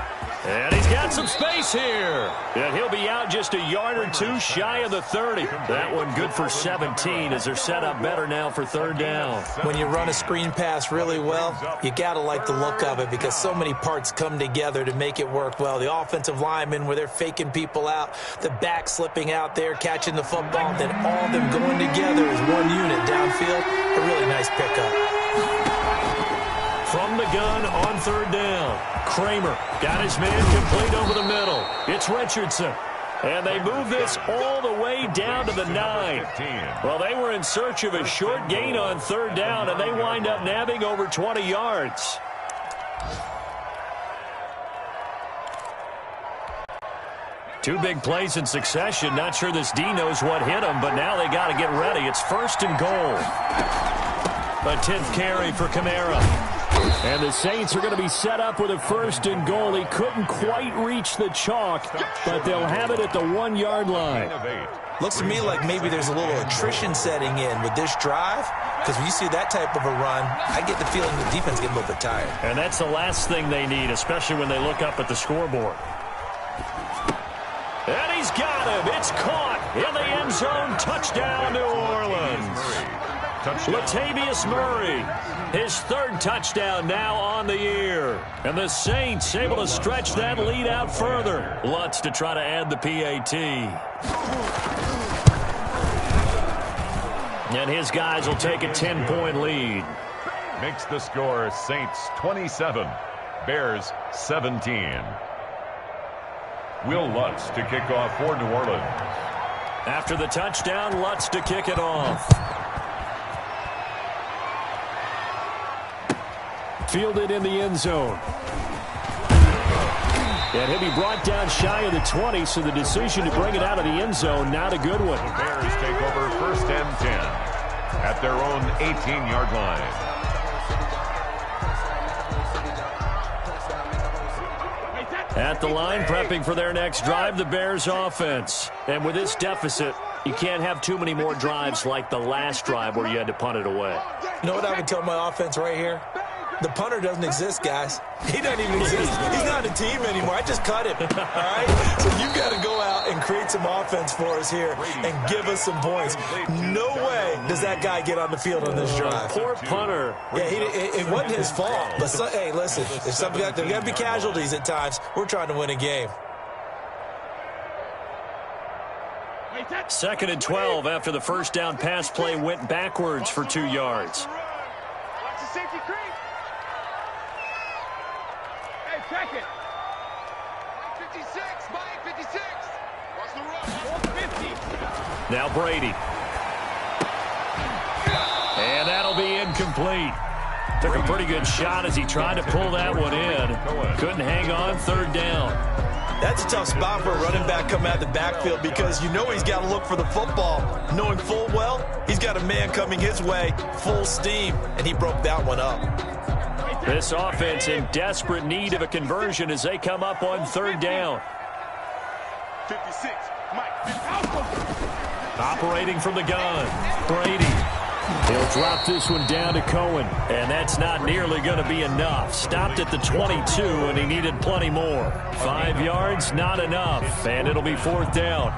Speaker 1: And he's got some space here. And he'll be out just a yard or two shy of the 30. That one good for 17 as they're set up better now for 3rd down.
Speaker 2: When you run a screen pass really well, you got to like the look of it because so many parts come together to make it work well. The offensive linemen where they're faking people out, the back slipping out there, catching the football, then all of them going together as one unit downfield. A really nice pickup.
Speaker 1: From the gun on 3rd down. Kramer got his man complete over the middle. It's Richardson. And they move this all the way down to the 9. Well, they were in search of a short gain on 3rd down, and they wind up nabbing over 20 yards. Two big plays in succession. Not sure this D knows what hit him, but now they got to get ready. It's 1st and goal. A 10th carry for Kamara. And the Saints are going to be set up with a 1st and goal. He couldn't quite reach the chalk, but they'll have it at the 1-yard line.
Speaker 2: Looks to me like maybe there's a little attrition setting in with this drive, because when you see that type of a run, I get the feeling the defense gets a little bit tired.
Speaker 1: And that's the last thing they need, especially when they look up at the scoreboard. And he's got him. It's caught in the end zone. Touchdown, New Orleans. Latavius Murray, his 3rd touchdown now on the year. And the Saints able to stretch that lead out further. Lutz to try to add the PAT. And his guys will take a 10-point lead.
Speaker 3: Makes the score Saints 27, Bears 17. Will Lutz to kick off for New Orleans.
Speaker 1: After the touchdown, Lutz to kick it off. Fielded in the end zone. And he'll be brought down shy of the 20, so the decision to bring it out of the end zone, not a good one.
Speaker 3: The Bears take over 1st and 10 at their own 18-yard line.
Speaker 1: At the line, prepping for their next drive, the Bears offense. And with this deficit, you can't have too many more drives like the last drive where you had to punt it away.
Speaker 2: You know what I would tell my offense right here? The punter doesn't exist, guys. He doesn't even exist. He's not a team anymore. I just cut him, all right? So you got to go out and create some offense for us here and give us some points. No way does that guy get on the field on this drive.
Speaker 1: Poor punter.
Speaker 2: Yeah, it wasn't his fault. But, hey, listen, there's got to be casualties at times. We're trying to win a game.
Speaker 1: 2nd and 12 after the 1st down pass play went backwards for 2 yards.
Speaker 4: Watch the safety creep. Hey, check it. Mike 56, Mike 56. Watch the run. 50.
Speaker 1: Now Brady. And that'll be incomplete. Took a pretty good shot as he tried to pull that one in. Couldn't hang on. 3rd down.
Speaker 2: That's a tough spot for a running back coming out of the backfield because you know he's got to look for the football, knowing full well he's got a man coming his way, full steam, and he broke that one up.
Speaker 1: This offense in desperate need of a conversion as they come up on 3rd down.
Speaker 4: 56, Mike.
Speaker 1: Operating from the gun, Brady. He'll drop this one down to Cohen, and that's not nearly going to be enough. Stopped at the 22, and he needed plenty more. 5 yards, not enough, and it'll be 4th down.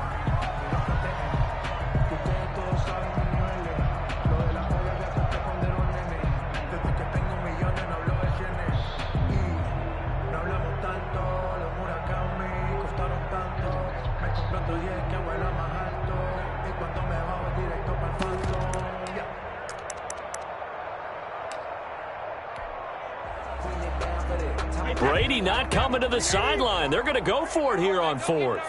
Speaker 1: Brady not coming to the sideline. They're going to go for it here on 4th.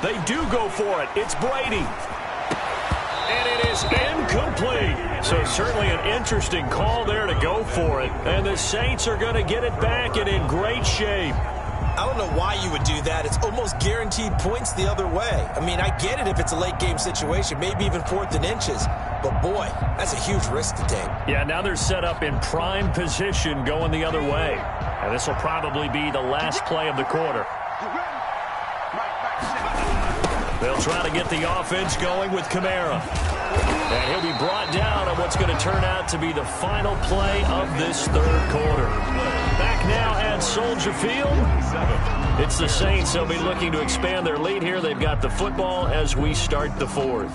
Speaker 1: They do go for it. It's Brady. And it is incomplete. So certainly an interesting call there to go for it. And the Saints are going to get it back and in great shape.
Speaker 2: I don't know why you would do that. It's almost guaranteed points the other way. I mean, I get it if it's a late game situation, maybe even 4th and inches. But, boy, that's a huge risk to take.
Speaker 1: Yeah, now they're set up in prime position going the other way. And this will probably be the last play of the quarter. They'll try to get the offense going with Kamara. And he'll be brought down on what's going to turn out to be the final play of this third quarter. Back now at Soldier Field. It's the Saints. They'll be looking to expand their lead here. They've got the football as we start the fourth.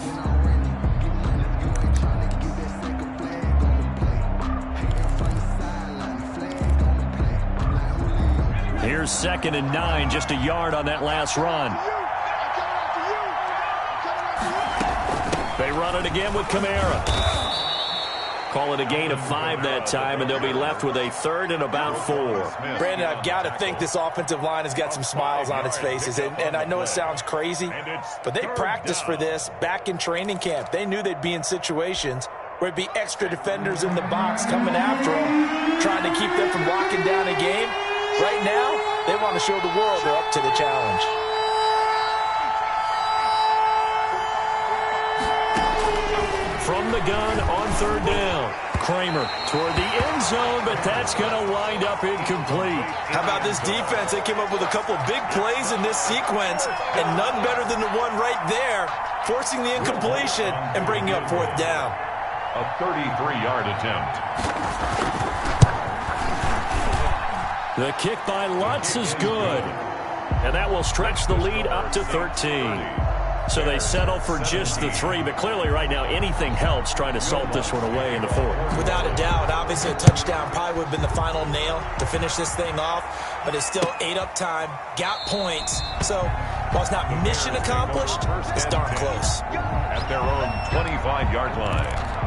Speaker 1: Here's 2nd and 9, just a yard on that last run. They run it again with Kamara. Call it a gain of 5 that time, and they'll be left with a 3rd and about 4.
Speaker 2: Brandon, I've got to think this offensive line has got some smiles on its faces. And I know it sounds crazy, but they practiced for this back in training camp. They knew they'd be in situations where it'd be extra defenders in the box coming after them, trying to keep them from locking down a game. Right now, they want to show the world they're up to the challenge.
Speaker 1: From the gun on 3rd down. Kramer toward the end zone, but that's going to wind up incomplete.
Speaker 2: How about this defense? They came up with a couple of big plays in this sequence, and none better than the one right there, forcing the incompletion and bringing up 4th down.
Speaker 3: A 33-yard attempt.
Speaker 1: The kick by Lutz is good. And that will stretch the lead up to 13. So they settle for just the 3. But clearly right now anything helps trying to salt this one away in the 4th.
Speaker 2: Without a doubt, obviously a touchdown probably would have been the final nail to finish this thing off. But it's still 8 up time, got points. So while it's not mission accomplished, it's darn close.
Speaker 3: At their own 25-yard line.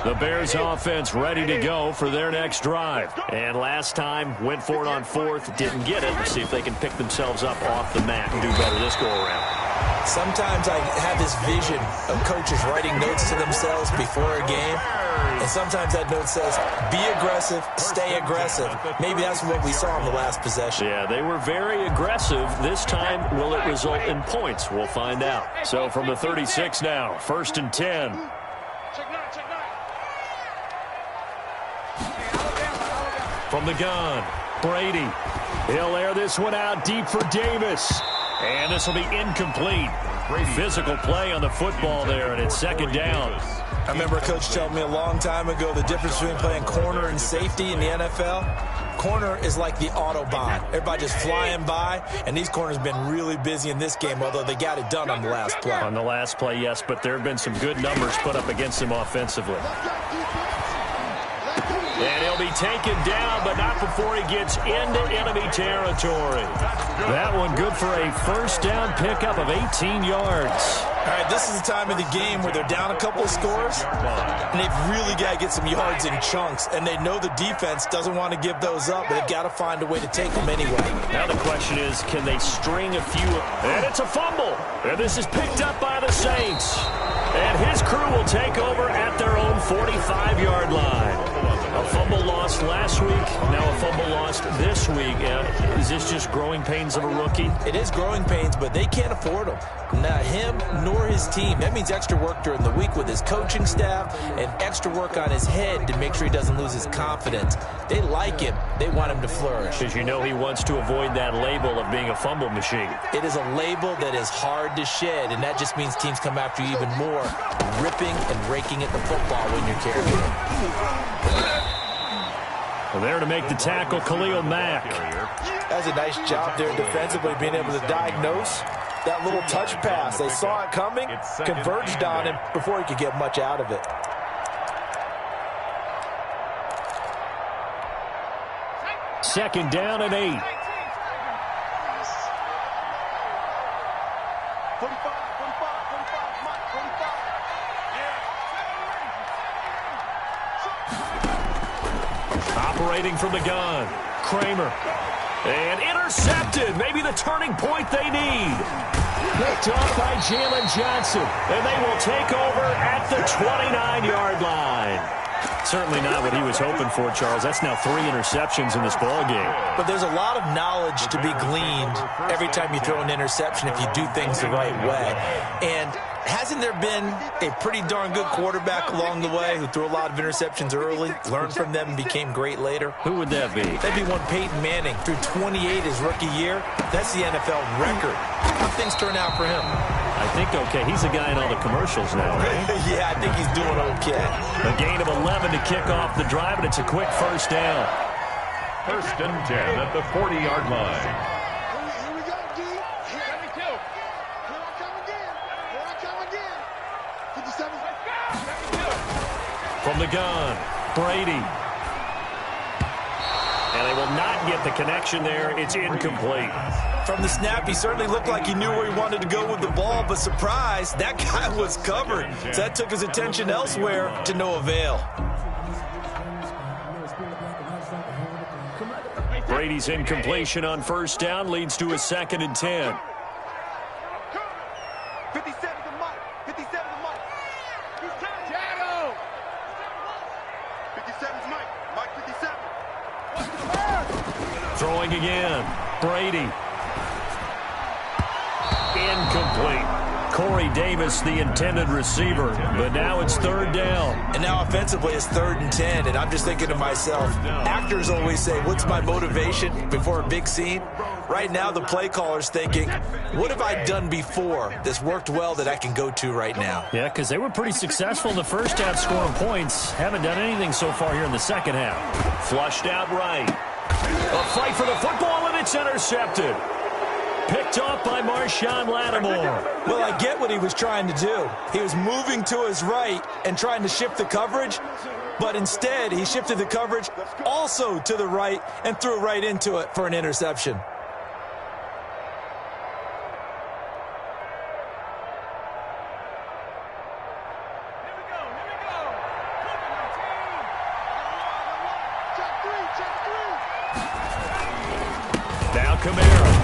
Speaker 1: The Bears offense ready to go for their next drive. And last time, went for it on 4th, didn't get it. Let's see if they can pick themselves up off the mat and do better this go-around.
Speaker 2: Sometimes I have this vision of coaches writing notes to themselves before a game. And sometimes that note says, be aggressive, stay aggressive. Maybe that's what we saw in the last possession.
Speaker 1: Yeah, they were very aggressive. This time, will it result in points? We'll find out. So from the 36 now, 1st and 10. From the gun, Brady. He'll air this one out deep for Davis. And this will be incomplete. Physical play on the football there, and it's 2nd down.
Speaker 2: I remember a coach telling me a long time ago the difference between playing corner and safety in the NFL. Corner is like the Autobahn. Everybody just flying by, and these corners have been really busy in this game, although they got it done on the last play.
Speaker 1: On the last play, yes, but there have been some good numbers put up against them offensively. And he'll be taken down, but not before he gets into enemy territory. That one good for a 1st down pickup of 18 yards.
Speaker 2: All right, this is the time of the game where they're down a couple of scores, and they've really got to get some yards in chunks, and they know the defense doesn't want to give those up, but they've got to find a way to take them anyway.
Speaker 1: Now the question is, can they string a few? And it's a fumble. And this is picked up by the Saints. And his crew will take over at their own 45-yard line. A fumble lost last week, now a fumble lost this week. Is this just growing pains of a rookie?
Speaker 2: It is growing pains, but they can't afford them. Not him nor his team. That means extra work during the week with his coaching staff and extra work on his head to make sure he doesn't lose his confidence. They like him. They want him to flourish.
Speaker 1: Because you know he wants to avoid that label of being a fumble machine.
Speaker 2: It is a label that is hard to shed, and that just means teams come after you even more, ripping and raking at the football when you're carrying it.
Speaker 1: Well, there to make the tackle, Khalil Mack.
Speaker 2: That's a nice job there defensively, being able to diagnose that little touch pass. They saw it coming, converged on him before he could get much out of it.
Speaker 1: Second down and 8.
Speaker 4: 45.
Speaker 1: Operating from the gun, Kramer. And intercepted. Maybe the turning point they need. Picked off by Jalen Johnson. And they will take over at the 29-yard line. Certainly not what he was hoping for, Charles. That's now 3 interceptions in this ball game.
Speaker 2: But there's a lot of knowledge to be gleaned every time you throw an interception if you do things the right way. And hasn't there been a pretty darn good quarterback along the way who threw a lot of interceptions early, learned from them, and became great later?
Speaker 1: Who would that be?
Speaker 2: That'd be one Peyton Manning. Threw 28 his rookie year. That's the NFL record. How things turn out for him?
Speaker 1: I think okay. He's a guy in all the commercials now, right?
Speaker 2: Yeah, I think he's doing okay.
Speaker 1: A gain of 11 to kick off the drive, and it's a quick first down.
Speaker 3: 1st and 10 at the 40-yard line.
Speaker 4: Here we go, D. Here I come again. Here I come again. 57.
Speaker 1: From the gun, Brady. And they will not get the connection there. It's incomplete.
Speaker 2: From the snap, he certainly looked like he knew where he wanted to go with the ball, but surprise, that guy was covered. So that took his attention elsewhere to no avail.
Speaker 1: Brady's incompletion on first down leads to a 2nd and 10.
Speaker 4: 57 to Mike. 57 to Mike. He's tired. 57 is Mike. Mike 57.
Speaker 1: Throwing again. Brady. Incomplete. Corey Davis, the intended receiver. But now it's 3rd down.
Speaker 2: And now offensively it's 3rd and 10. And I'm just thinking to myself, actors always say, what's my motivation before a big scene? Right now the play caller's thinking, what have I done before that's worked well that I can go to right now?
Speaker 1: Yeah, because they were pretty successful in the first half scoring points. Haven't done anything so far here in the second half. Flushed out right. A fight for the football, and it's intercepted. Picked off by Marshawn Lattimore.
Speaker 2: Well, I get what he was trying to do. He was moving to his right and trying to shift the coverage, but instead he shifted the coverage also to the right and threw right into it for an interception.
Speaker 1: Now Kamara.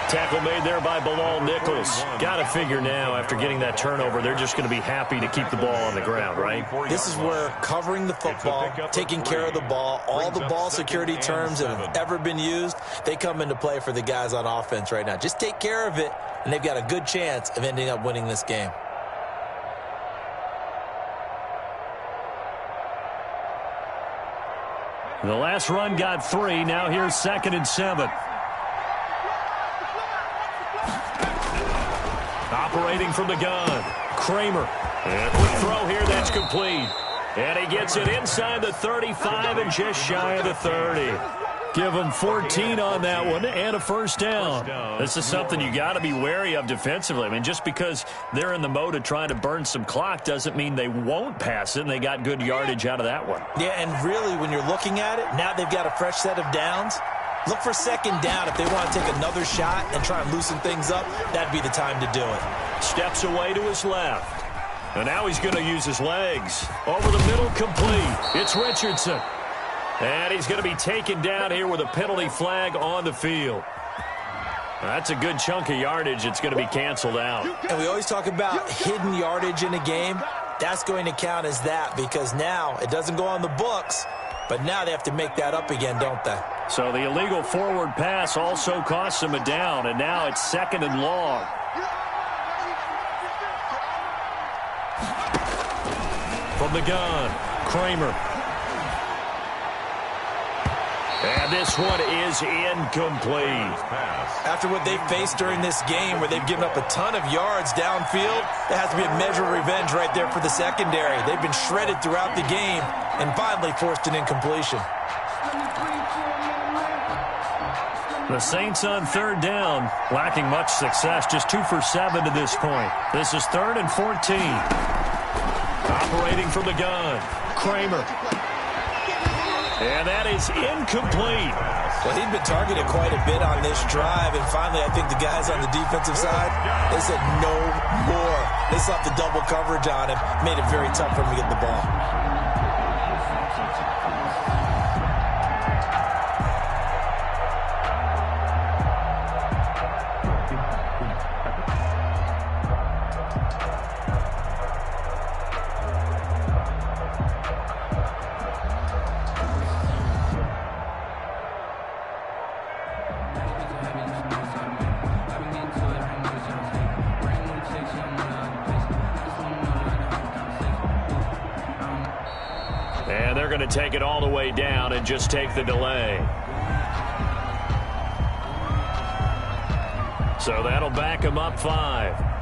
Speaker 1: Tackle made there by Bilal Nichols. Got to figure now, after getting that turnover, they're just going to be happy to keep the ball on the ground, right?
Speaker 2: This is where covering the football, taking care of the ball, all the ball security terms that have ever been used, they come into play for the guys on offense right now. Just take care of it, and they've got a good chance of ending up winning this game.
Speaker 1: The last run got 3. Now here's 2nd and 7. Operating from the gun, Kramer. And quick throw here, that's complete. And he gets it inside the 35 and just shy of the 30. Give him 14 on that one and a first down. This is something you got to be wary of defensively. I mean, just because they're in the mode of trying to burn some clock doesn't mean they won't pass it, and they got good yardage out of that one.
Speaker 2: Yeah, and really, when you're looking at it, now they've got a fresh set of downs. Look for 2nd down. If they want to take another shot and try and loosen things up, that'd be the time to do it.
Speaker 1: Steps away to his left. And now he's going to use his legs. Over the middle, complete. It's Richardson. And he's going to be taken down here with a penalty flag on the field. That's a good chunk of yardage. It's going to be canceled out.
Speaker 2: And we always talk about hidden yardage in a game. That's going to count as that because now it doesn't go on the books, but now they have to make that up again, don't they?
Speaker 1: So the illegal forward pass also costs him a down, and now it's 2nd and long. From the gun, Kramer. And this one is incomplete.
Speaker 2: After what they've faced during this game where they've given up a ton of yards downfield, there has to be a measure of revenge right there for the secondary. They've been shredded throughout the game and finally forced an incompletion.
Speaker 1: The Saints on 3rd down, lacking much success, just 2 for 7 to this point. This is 3rd and 14. Operating from the gun, Kramer. And that is incomplete.
Speaker 2: Well, he'd been targeted quite a bit on this drive, and finally I think the guys on the defensive side, they said no more. They slapped the double coverage on him, made it very tough for him to get the ball.
Speaker 1: going to take it all the way down and just take the delay. So that'll back him up 5.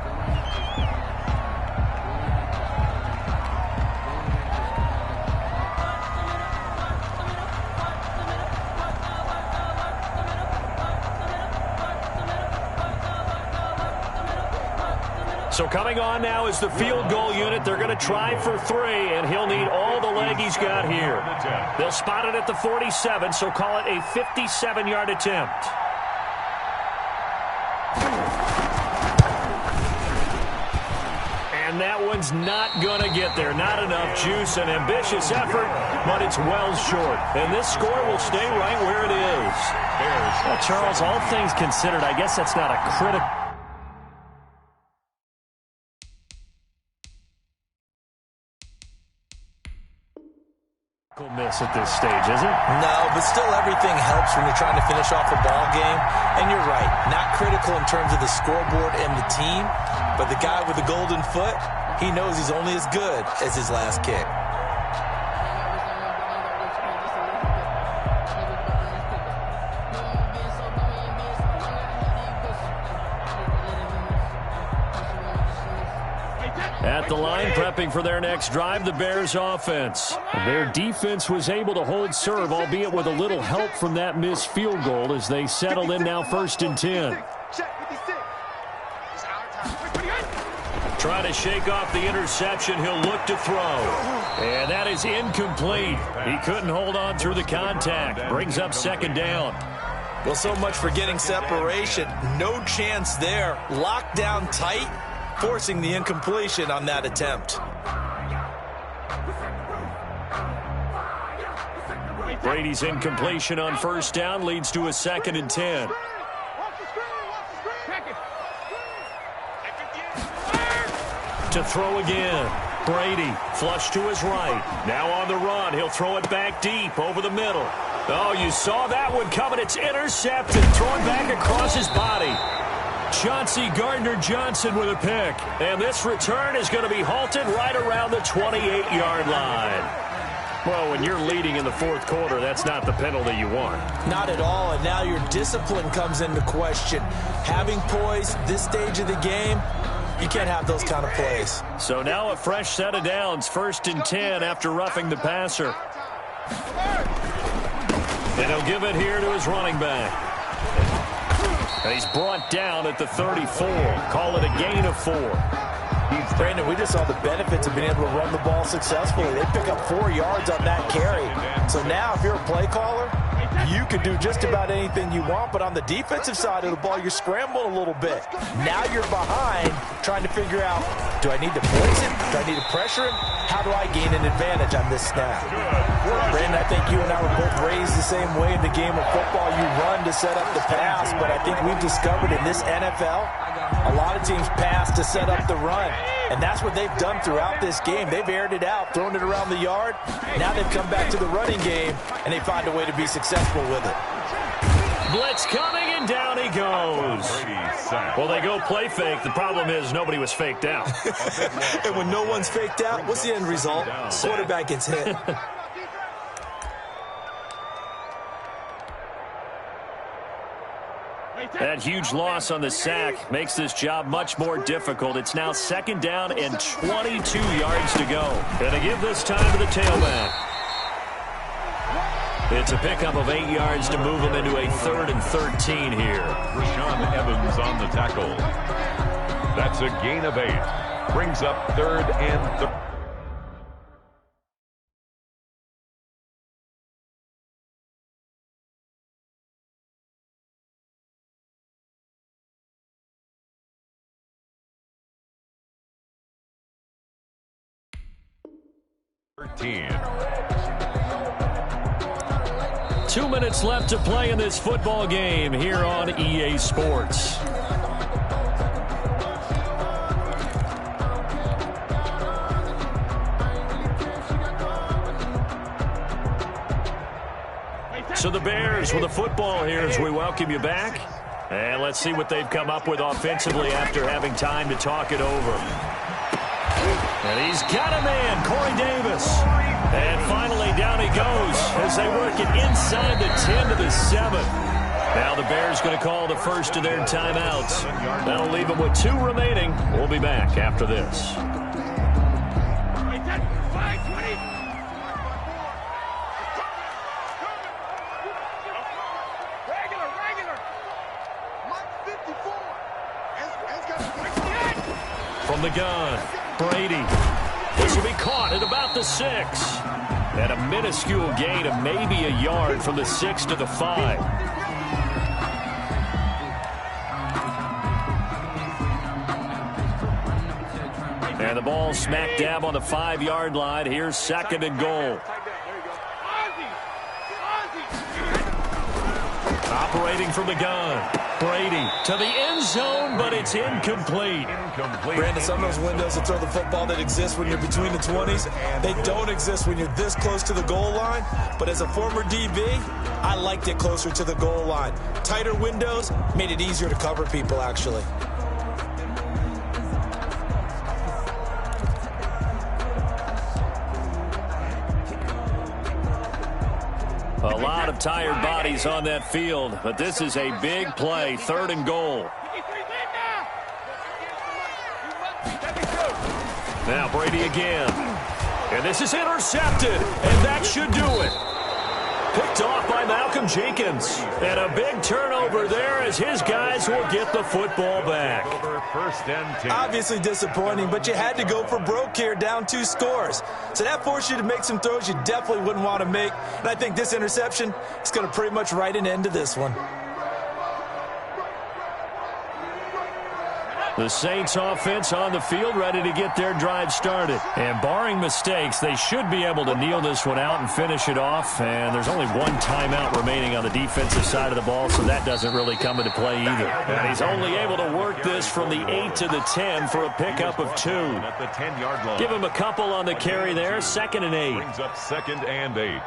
Speaker 1: So coming on now is the field goal unit. They're going to try for 3, and he'll need all the leg he's got here. They'll spot it at the 47, so call it a 57-yard attempt. And that one's not going to get there. Not enough juice. An ambitious effort, but it's well short. And this score will stay right where it is. Well, Charles, all things considered, I guess that's not a critical miss at this stage, is it?
Speaker 2: No, but still everything helps when you're trying to finish off a ball game. And you're right, not critical in terms of the scoreboard and the team, but the guy with the golden foot, he knows he's only as good as his last kick.
Speaker 1: At the line, prepping for their next drive, the Bears offense. Their defense was able to hold serve, albeit with a little help from that missed field goal as they settle in now 1st and 10. Try to shake off the interception. He'll look to throw. And that is incomplete. He couldn't hold on through the contact. Brings up 2nd down.
Speaker 2: Well, so much for getting separation. No chance there. Locked down tight, forcing the incompletion on that attempt.
Speaker 1: Brady's incompletion on 1st down leads to a 2nd and 10. To throw again. Brady, flush to his right. Now on the run. He'll throw it back deep over the middle. Oh, you saw that one coming. It's intercepted. Thrown back across his body. Chauncey Gardner-Johnson with a pick. And this return is going to be halted right around the 28-yard line. Well, when you're leading in the 4th quarter, that's not the penalty you want.
Speaker 2: Not at all, and now your discipline comes into question. Having poise this stage of the game, you can't have those kind of plays.
Speaker 1: So now a fresh set of downs, 1st and 10 after roughing the passer. And he'll give it here to his running back. And he's brought down at the 34. Call it a gain of 4.
Speaker 2: Brandon, we just saw the benefits of being able to run the ball successfully. They pick up 4 yards on that carry. So now if you're a play caller, you can do just about anything you want, but on the defensive side of the ball, you're scrambling a little bit. Now you're behind trying to figure out, do I need to blitz him? Do I need to pressure him? How do I gain an advantage on this snap? Brandon, I think you and I were both raised the same way in the game of football. You run to set up the pass, but I think we've discovered in this NFL, a lot of teams pass to set up the run. And that's what they've done throughout this game. They've aired it out, thrown it around the yard. Now they've come back to the running game, and they find a way to be successful with it.
Speaker 1: Blitz coming, and down he goes. Well, they go play fake. The problem is nobody was faked out.
Speaker 2: And when no one's faked out, what's the end result? Quarterback gets hit.
Speaker 1: That huge loss on the sack makes this job much more difficult. It's now 2nd down and 22 yards to go. And to give this time to the tailback. It's a pickup of 8 yards to move him into a 3rd and 13 here.
Speaker 3: Rashaan Evans on the tackle. That's a gain of 8. Brings up 3rd and 13.
Speaker 1: 2 minutes left to play in this football game here on EA Sports. So the Bears with the football here as we welcome you back. And let's see what they've come up with offensively after having time to talk it over. And he's got a man, Corey Davis. And finally, down he goes as they work it inside the 10 to the 7. Now the Bears going to call the first of their timeouts. That'll leave them with 2 remaining. We'll be back after this. From the gun, Brady. This will be caught at about the 6. And a minuscule gain of maybe a yard from the 6 to the 5. And the ball smack dab on the 5-yard line. Here's 2nd and goal. Operating from the gun. Brady to the end zone, but it's incomplete.
Speaker 2: Brandon, some of those windows to throw the football that exist when you're between the 20s, they don't exist when you're this close to the goal line. But as a former DB, I liked it closer to the goal line. Tighter windows made it easier to cover people, actually.
Speaker 1: A lot of tired bodies on that field, but this is a big play, 3rd and goal. Now Brady again. And this is intercepted, and that should do it. Picked off by Malcolm Jenkins. And a big turnover there as his guys will get the football back.
Speaker 3: First and 10.
Speaker 2: Obviously disappointing, but you had to go for broke here, down 2 scores. So that forced you to make some throws you definitely wouldn't want to make. And I think this interception is going to pretty much write an end to this one.
Speaker 1: The Saints offense on the field, ready to get their drive started. And barring mistakes, they should be able to kneel this one out and finish it off. And there's only 1 timeout remaining on the defensive side of the ball, so that doesn't really come into play either. And he's only able to work this from the 8 to the 10 for a pickup of 2.
Speaker 3: At the 10-yard line.
Speaker 1: Give him a couple on the carry there, 2nd and 8.
Speaker 3: Brings up 2nd and 8.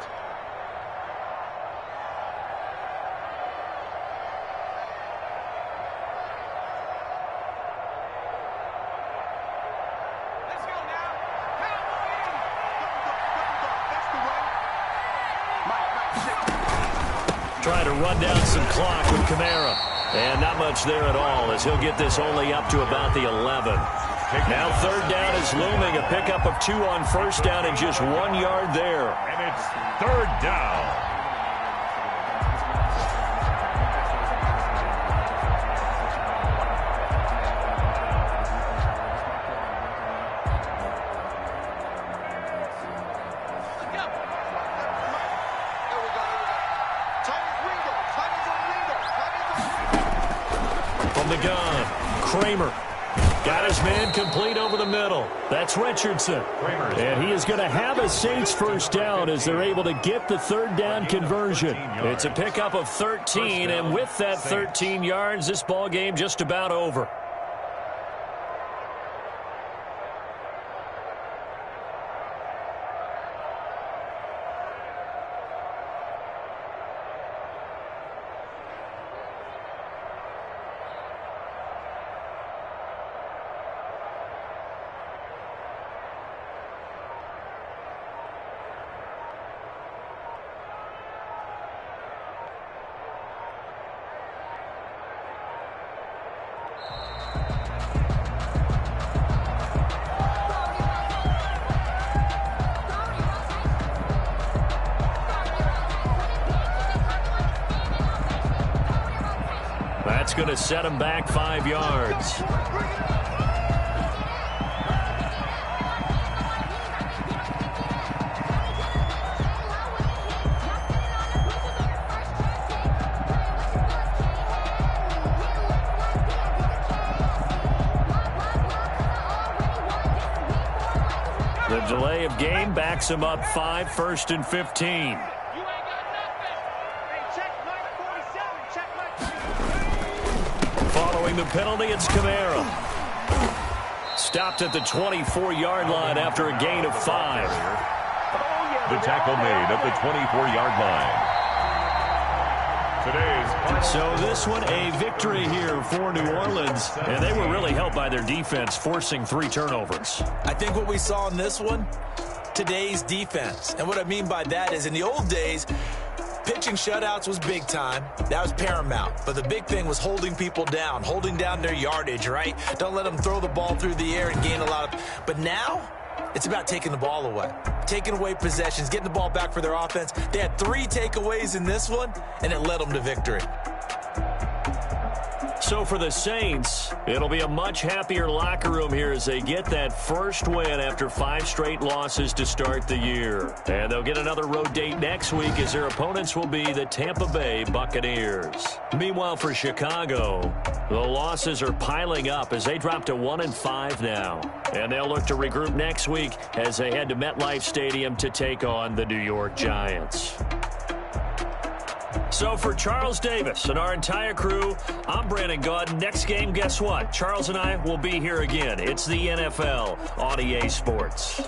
Speaker 1: Trying to run down some clock with Kamara. And not much there at all as he'll get this only up to about the 11. Now 3rd down is looming. A pickup of 2 on 1st down and just 1 yard there.
Speaker 3: And it's 3rd down.
Speaker 1: The gun, Kramer got his man complete over the middle. That's Richardson. And he is going to have a Saints 1st down as they're able to get the 3rd down conversion. It's a pickup of 13, and with that 13 yards, this ball game just about over. That's going to set him back 5 yards. The delay of game backs him up 5, 1st and 15. Following the penalty, it's Kamara. Stopped at the 24-yard line after a gain of 5.
Speaker 3: The tackle made at the 24-yard line.
Speaker 1: So this one, a victory here for New Orleans. And they were really helped by their defense, forcing 3 turnovers.
Speaker 2: I think what we saw in this one today's defense. And what I mean by that is in the old days, pitching shutouts was big time. That was paramount. But the big thing was holding people down, holding down their yardage, right? Don't let them throw the ball through the air and gain a lot of... But now, it's about taking the ball away. Taking away possessions, getting the ball back for their offense. They had 3 takeaways in this one, and it led them to victory.
Speaker 1: So for the Saints, it'll be a much happier locker room here as they get that first win after 5 straight losses to start the year. And they'll get another road date next week as their opponents will be the Tampa Bay Buccaneers. Meanwhile, for Chicago, the losses are piling up as they drop to 1-5 now. And they'll look to regroup next week as they head to MetLife Stadium to take on the New York Giants. So for Charles Davis and our entire crew, I'm Brandon Gaudin. Next game, guess what? Charles and I will be here again. It's the NFL on EA Sports.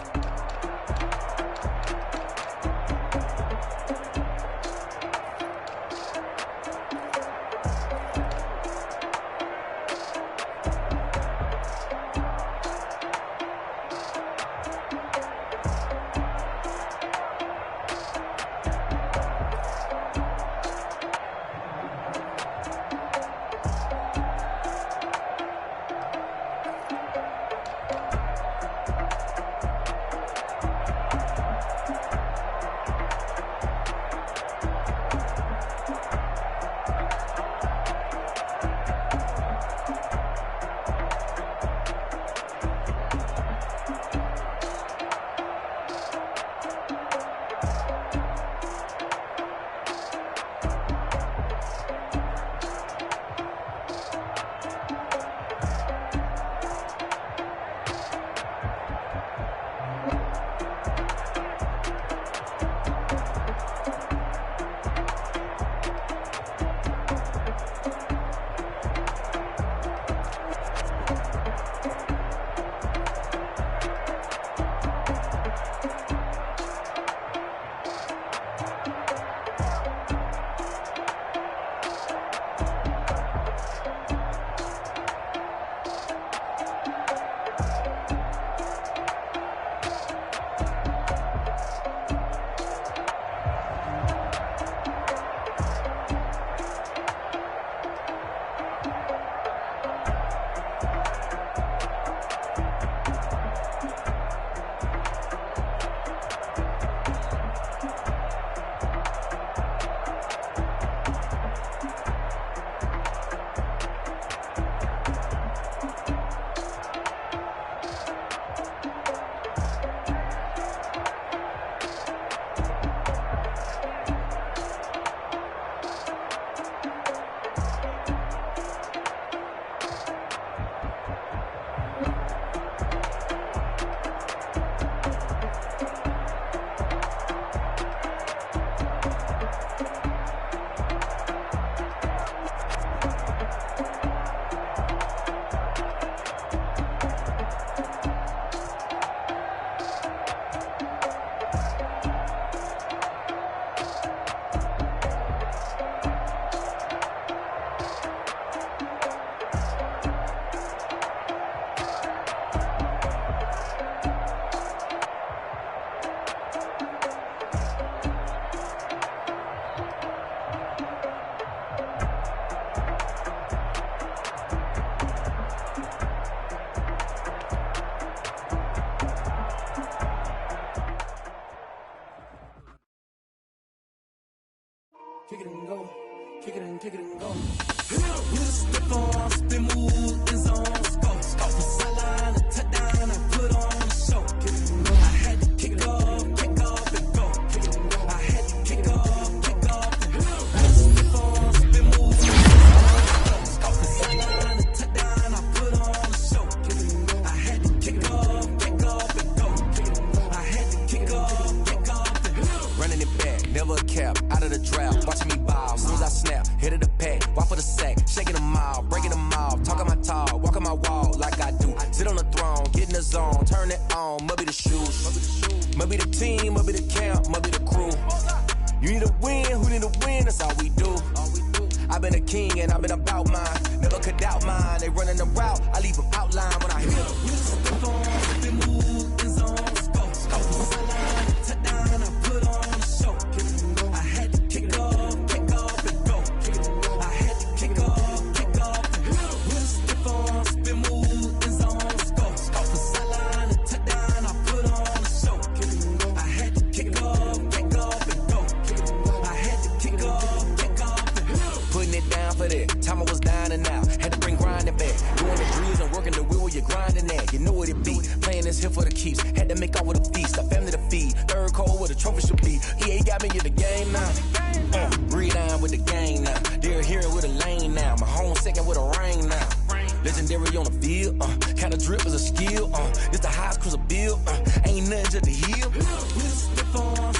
Speaker 6: Kick it and go. Kick it and go. You step on, spin, move, in zone, scope. From sideline to touchdown, I put on the show. Kick it and go. I had to kick off and go. Kick it and go. I had to kick off and go. Step on, spin, move, in zone, scope. From sideline to touchdown, I put on the show. Kick it and go. I had to kick off and go. Kick it and go. I had to kick off and go.
Speaker 7: Running it back, never a cap, out of the draft, watching me ball, soon as I snap, hit of the pack, walk for the sack, shaking them out, breaking them off, talking my talk, walking my wall like I do, sit on the throne, get in the zone, turn it on, must be the shoes, must be the team, must be the camp, must be the crew, you need a win, who need a win, that's all we do, I've been a king and I've been about mine, never could doubt mine, they running the route, I leave them outline when I hit them.
Speaker 6: You step on, spin, move, in zone, scope.
Speaker 7: here for the keeps. Had to make off with a feast, a family to feed. Third cold where the trophy should be. EA got me in the game now. Breathe down with the gang now. They're here with a lane now. My home second with a ring now. Legendary on the field, kind of drip is a skill, it's the highest cruiser bill, ain't nothing just to heal.
Speaker 6: We'll slip on